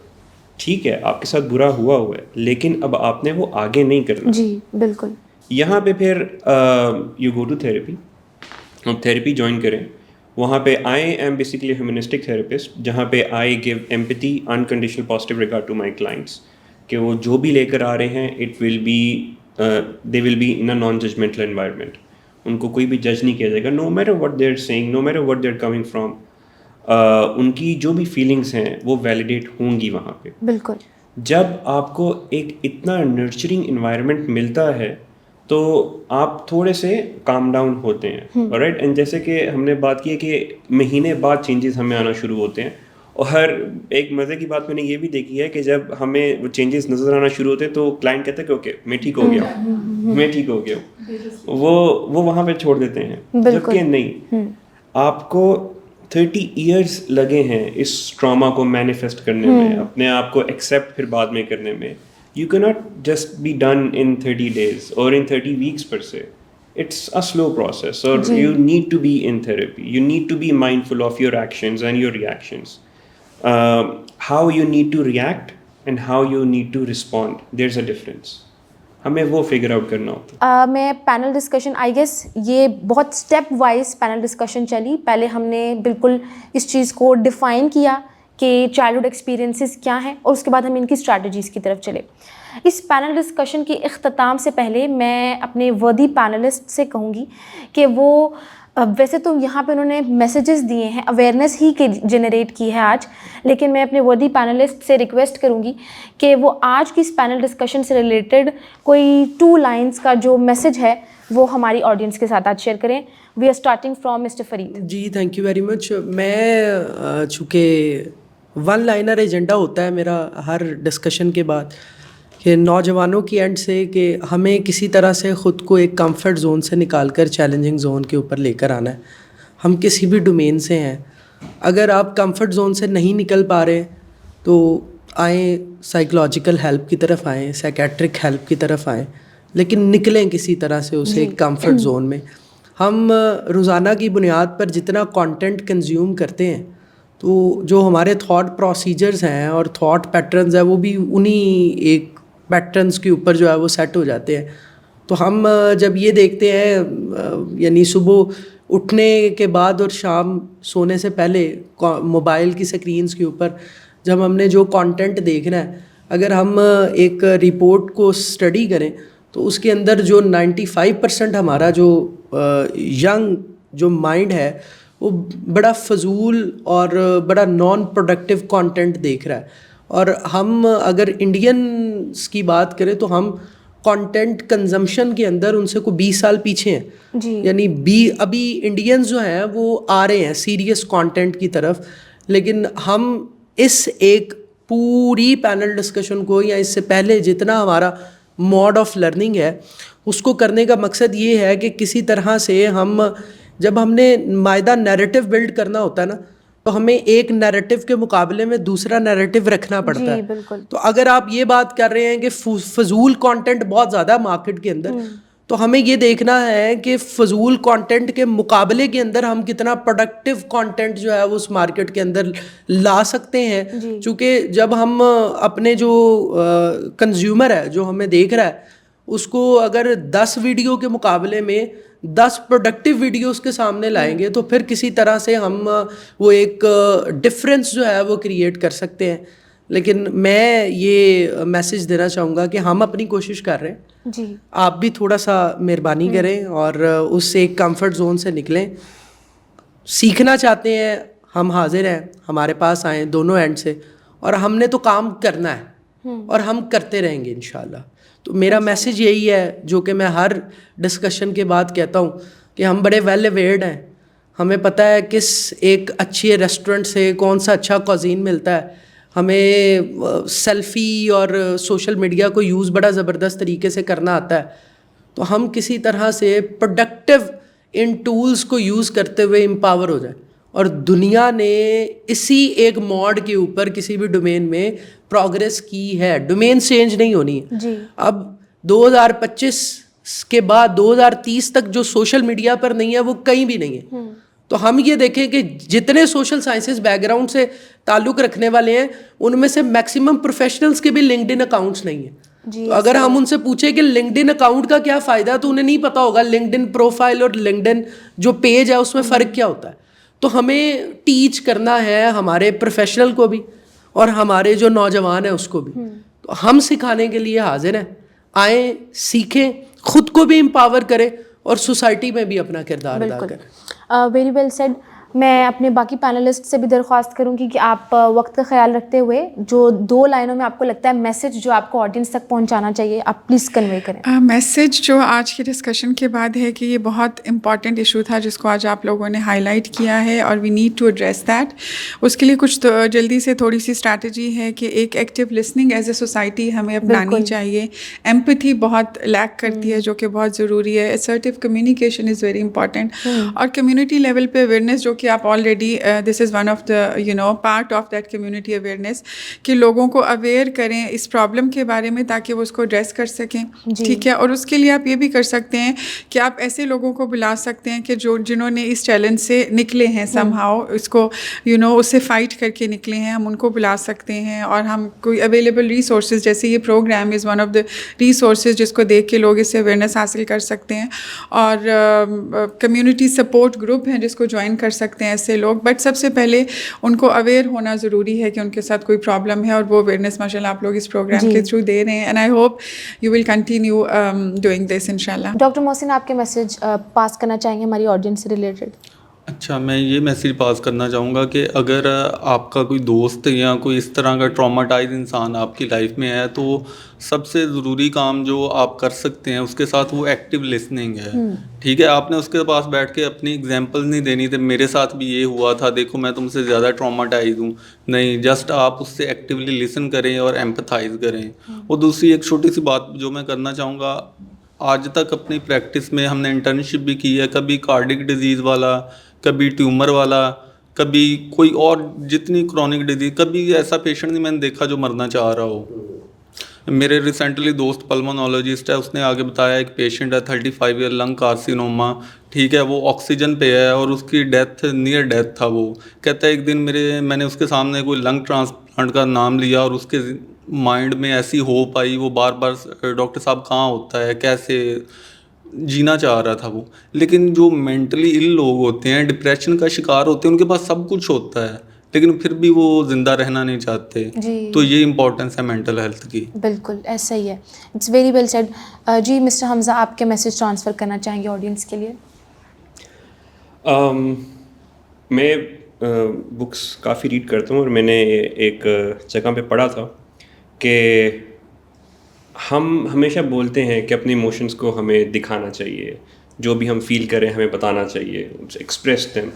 ٹھیک ہے آپ کے ساتھ برا ہوا ہے, لیکن اب آپ نے وہ آگے نہیں کرنا. جی بالکل. یہاں پہ پھر یو گو ٹو تھیراپی. آپ تھیراپی جوائن کریں. وہاں پہ I'm basically humanistic therapist, جہاں پہ I give empathy, unconditional positive regard to my clients, کہ وہ جو بھی لے کر آ رہے ہیں it will be they will be in a non judgmental environment. ان کو کوئی بھی جج نہیں کیا جائے گا, no matter what they are seeing, no matter what they are coming from. ان کی جو بھی فیلنگس ہیں وہ ویلیڈیٹ ہوں گی وہاں پہ. بالکل. جب آپ کو ایک اتنا نرچرنگ انوائرمنٹ ملتا ہے تو آپ تھوڑے سے کام ڈاؤن ہوتے ہیں, رائٹ. اینڈ جیسے کہ ہم نے بات کی ہے کہ مہینے بعد چینجز ہمیں آنا شروع ہوتے ہیں. اور ہر ایک مزے کی بات میں نے یہ بھی دیکھی ہے کہ جب ہمیں وہ چینجز نظر آنا شروع ہوتے ہیں تو کلائنٹ کہتا ہے کہ اوکے میں ٹھیک ہو گیا ہوں, میں ٹھیک ہو گیا ہوں. وہ وہاں پہ چھوڑ دیتے ہیں. جبکہ نہیں, آپ کو 30 ایئرس لگے ہیں اس ٹراما کو مینیفیسٹ کرنے میں, اپنے آپ کو ایکسیپٹ پھر بعد میں کرنے میں. You cannot just be done in 30 days or in 30 weeks per se. It's a slow process, or you need to be in therapy. You need to be mindful of your actions and your reactions. How you need to react and how you need to respond. There's a difference. ہمیں وہ figure out کرنا ہوتا. میں panel discussion I guess یہ بہت step wise panel discussion چلی. پہلے ہم نے بالکل اس چیز کو ڈیفائن کیا کہ چائلڈہڈ ایکسپیرینسز کیا ہیں, اور اس کے بعد ہم ان کی اسٹریٹجیز کی طرف چلے. اس پینل ڈسکشن کے اختتام سے پہلے میں اپنے وردی پینلسٹ سے کہوں گی کہ وہ ویسے تو یہاں پہ انہوں نے میسیجز دیے ہیں, اویئرنیس ہی جنریٹ کی ہے آج, لیکن میں اپنے وردی پینلسٹ سے ریکویسٹ کروں گی کہ وہ آج کی اس پینل ڈسکشن سے ریلیٹڈ کوئی 2 لائنس کا جو میسیج ہے وہ ہماری آڈینس کے ساتھ آج شیئر کریں. We are starting from Mr Farid. جی تھینک یو ویری مچ. میں چونکہ 1 لائنر ایجنڈا ہوتا ہے میرا ہر ڈسکشن کے بعد کہ نوجوانوں کی اینڈ سے کہ ہمیں کسی طرح سے خود کو ایک کمفرٹ زون سے نکال کر چیلنجنگ زون کے اوپر لے کر آنا ہے. ہم کسی بھی ڈومین سے ہیں, اگر آپ کمفرٹ زون سے نہیں نکل پا رہے تو آئیں سائیکولوجیکل ہیلپ کی طرف آئیں, سائیکیٹرک ہیلپ کی طرف آئیں, لیکن نکلیں کسی طرح سے اسے کمفرٹ زون میں. ہم روزانہ کی بنیاد پر جتنا کانٹینٹ کنزیوم کرتے ہیں تو جو ہمارے تھاٹ پروسیجرز ہیں اور تھاٹ پیٹرنز ہیں وہ بھی انہی ایک پیٹرنز کے اوپر جو ہے وہ سیٹ ہو جاتے ہیں. تو ہم جب یہ دیکھتے ہیں یعنی صبح اٹھنے کے بعد اور شام سونے سے پہلے موبائل کی سکرینز کے اوپر جب ہم نے جو کانٹینٹ دیکھنا ہے, اگر ہم ایک رپورٹ کو اسٹڈی کریں تو اس کے اندر جو 95% ہمارا جو ینگ جو مائنڈ ہے وہ بڑا فضول اور بڑا نان پروڈکٹیو کانٹینٹ دیکھ رہا ہے. اور ہم اگر انڈینس کی بات کریں تو ہم کانٹینٹ کنزمپشن کے اندر ان سے کوئی 20 سال پیچھے ہیں. یعنی ابھی انڈینز جو ہیں وہ آ رہے ہیں سیریس کانٹینٹ کی طرف, لیکن ہم اس ایک پوری پینل ڈسکشن کو یا اس سے پہلے جتنا ہمارا موڈ آف لرننگ ہے اس کو کرنے کا مقصد یہ ہے کہ کسی طرح سے ہم جب ہم نے مائدہ نیریٹو بلڈ کرنا ہوتا ہے نا تو ہمیں ایک نیریٹو کے مقابلے میں دوسرا نیریٹو رکھنا پڑتا ہے. بالکل. تو اگر آپ یہ بات کر رہے ہیں کہ فضول کانٹینٹ بہت زیادہ ہے مارکیٹ کے اندر, تو ہمیں یہ دیکھنا ہے کہ فضول کانٹینٹ کے مقابلے کے اندر ہم کتنا پروڈکٹیو کانٹینٹ جو ہے وہ اس مارکیٹ کے اندر لا سکتے ہیں. چونکہ جب ہم اپنے جو کنزیومر ہے جو ہمیں دیکھ رہا ہے اس کو اگر 10 ویڈیو کے مقابلے میں 10 پروڈکٹیو ویڈیوز کے سامنے لائیں گے تو پھر کسی طرح سے ہم وہ ایک ڈفرینس جو ہے وہ کریٹ کر سکتے ہیں. لیکن میں یہ میسج دینا چاہوں گا کہ ہم اپنی کوشش کر رہے ہیں, جی آپ بھی تھوڑا سا مہربانی کریں اور اس سے ایک کمفرٹ زون سے نکلیں. سیکھنا چاہتے ہیں ہم حاضر ہیں, ہمارے پاس آئیں دونوں اینڈ سے, اور ہم نے تو کام کرنا ہے اور ہم کرتے رہیں گے انشاءاللہ. تو میرا میسج یہی ہے جو کہ میں ہر ڈسکشن کے بعد کہتا ہوں کہ ہم بڑے ویل اویئرڈ ہیں, ہمیں پتہ ہے کس ایک اچھے ریسٹورنٹ سے کون سا اچھا کوزین ملتا ہے. ہمیں سیلفی اور سوشل میڈیا کو یوز بڑا زبردست طریقے سے کرنا آتا ہے. تو ہم کسی طرح سے پروڈکٹیو ان ٹولز کو یوز کرتے ہوئے امپاور ہو جائیں. اور دنیا نے اسی ایک موڈ کے اوپر کسی بھی ڈومین میں پروگریس کی ہے, ڈومین چینج نہیں ہونی ہے. جی اب 2025 کے بعد 2030 تک جو سوشل میڈیا پر نہیں ہے وہ کہیں بھی نہیں ہے. تو ہم یہ دیکھیں کہ جتنے سوشل سائنسز بیک گراؤنڈ سے تعلق رکھنے والے ہیں ان میں سے میکسیمم پروفیشنلز کے بھی لنکڈ ان اکاؤنٹس نہیں ہیں. تو اگر ہم ان سے پوچھیں کہ لنکڈ ان اکاؤنٹ کا کیا فائدہ ہے تو انہیں نہیں پتا ہوگا لنکڈ ان پروفائل اور لنکڈ ان جو پیج ہے اس میں فرق کیا ہوتا ہے. تو ہمیں ٹیچ کرنا ہے ہمارے پروفیشنل کو بھی اور ہمارے جو نوجوان ہیں اس کو بھی. تو ہم سکھانے کے لیے حاضر ہیں, آئیں سیکھیں, خود کو بھی امپاور کریں اور سوسائٹی میں بھی اپنا کردار ادا کریں. Very well said. میں اپنے باقی پینلسٹ سے بھی درخواست کروں گی کہ آپ وقت کا خیال رکھتے ہوئے جو 2 لائنوں میں آپ کو لگتا ہے میسج جو آپ کو آڈینس تک پہنچانا چاہیے آپ پلیز کنوے کریں. میسج جو آج کی ڈسکشن کے بعد ہے کہ یہ بہت امپورٹنٹ ایشو تھا جس کو آج آپ لوگوں نے ہائی لائٹ کیا ہے اور we need to address that. اس کے لیے کچھ جلدی سے تھوڑی سی اسٹریٹجی ہے کہ ایک active listening as a society ہمیں اپنانی چاہیے. ایمپتھی بہت لیک کرتی ہے جو کہ بہت ضروری ہے. Assertive communication is very important. اور کمیونٹی لیول پہ اویئرنیس جو کہ آپ already this is one of the part of that community awareness کہ لوگوں کو اویئر کریں اس پرابلم کے بارے میں تاکہ وہ اس کو ایڈریس کر سکیں. ٹھیک ہے. اور اس کے لیے آپ یہ بھی کر سکتے ہیں کہ آپ ایسے لوگوں کو بلا سکتے ہیں کہ جنہوں نے اس چیلنج سے نکلے ہیں سم ہاؤ اس کو اس سے فائٹ کر کے نکلے ہیں, ہم ان کو بلا سکتے ہیں. اور ہم کوئی اویلیبل ریسورسز جیسے یہ programme is one of the resources جس کو دیکھ کے لوگ اس سے اویئرنیس حاصل کر سکتے ہیں. اور کمیونٹی سپورٹ گروپ ہیں جس کو جوائن کر سکتے ہیں ایسے لوگ. بٹ سب سے پہلے ان کو اویئر ہونا ضروری ہے کہ ان کے ساتھ کوئی پرابلم ہے اور وہ اویئرنیس ماشاء اللہ آپ لوگ اس پروگرام کے تھرو دے رہے ہیں. And I hope you will continue doing this انشاءاللہ. ڈاکٹر محسن آپ کے میسج پاس کرنا چاہیں گے ہماری آڈینس سے ریلیٹڈ؟ اچھا, میں یہ میسیج پاس کرنا چاہوں گا کہ اگر آپ کا کوئی دوست یا کوئی اس طرح کا ٹراماٹائز انسان آپ کی لائف میں ہے تو سب سے ضروری کام جو آپ کر سکتے ہیں اس کے ساتھ وہ ایکٹیو لسننگ ہے. ٹھیک ہے, آپ نے اس کے پاس بیٹھ کے اپنی ایگزامپل نہیں دینی تھی میرے ساتھ بھی یہ ہوا تھا دیکھو میں تم سے زیادہ ٹراماٹائز ہوں. نہیں, جسٹ آپ اس سے ایکٹیولی لسن کریں اور ایمپتھائز کریں. اور دوسری ایک چھوٹی سی بات جو میں کرنا چاہوں گا, آج تک اپنی پریکٹس میں ہم نے انٹرنشپ بھی کی ہے, کبھی کارڈک ڈیزیز والا, کبھی ٹیومر والا, کبھی کوئی اور جتنی کرونک ڈیزیز, کبھی ایسا پیشنٹ نہیں میں نے دیکھا جو مرنا چاہ رہا ہو. میرے ریسنٹلی دوست پلمونالوجسٹ ہے, اس نے آگے بتایا ایک پیشنٹ ہے 35 ایئر لنگ کارسینوما. ٹھیک ہے, وہ آکسیجن پہ ہے اور اس کی ڈیتھ نیئر ڈیتھ تھا. وہ کہتا ہے ایک دن میں نے اس کے سامنے کوئی لنگ ٹرانسپلانٹ کا نام لیا اور اس کے مائنڈ میں ایسی ہوپ آئی, وہ بار بار ڈاکٹر صاحب کہاں ہوتا ہے, کیسے جینا چاہ رہا تھا وہ. لیکن جو مینٹلی ال لوگ ہوتے ہیں, ڈپریشن کا شکار ہوتے ہیں, ان کے پاس سب کچھ ہوتا ہے لیکن پھر بھی وہ زندہ رہنا نہیں چاہتے. تو یہ امپورٹنس ہے مینٹل ہیلتھ کی. بالکل ایسا ہی ہے. It's very well said. جی مسٹر حمزہ آپ کے میسج ٹرانسفر کرنا چاہیں گے آڈینس کے لیے؟ میں بکس کافی ریڈ کرتا ہوں اور میں نے ایک جگہ پہ پڑھا تھا کہ ہم ہمیشہ بولتے ہیں کہ اپنے ایموشنس کو ہمیں دکھانا چاہیے, جو بھی ہم فیل کریں ہمیں بتانا چاہیے, ایکسپریس دیم.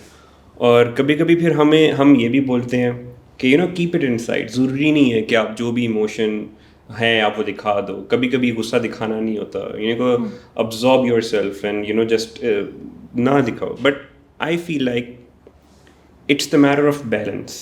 اور کبھی کبھی پھر ہم یہ بھی بولتے ہیں کہ کیپ اٹ ان سائڈ. ضروری نہیں ہے کہ آپ جو بھی ایموشن ہیں آپ وہ دکھا دو. کبھی کبھی غصہ دکھانا نہیں ہوتا, absorb yourself and just نہ دکھاؤ. But I feel like it's the matter of balance.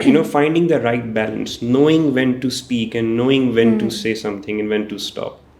You know, finding the right balance, knowing when to speak and knowing when to say something and when to stop.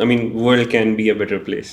I mean world can be a better place.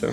So-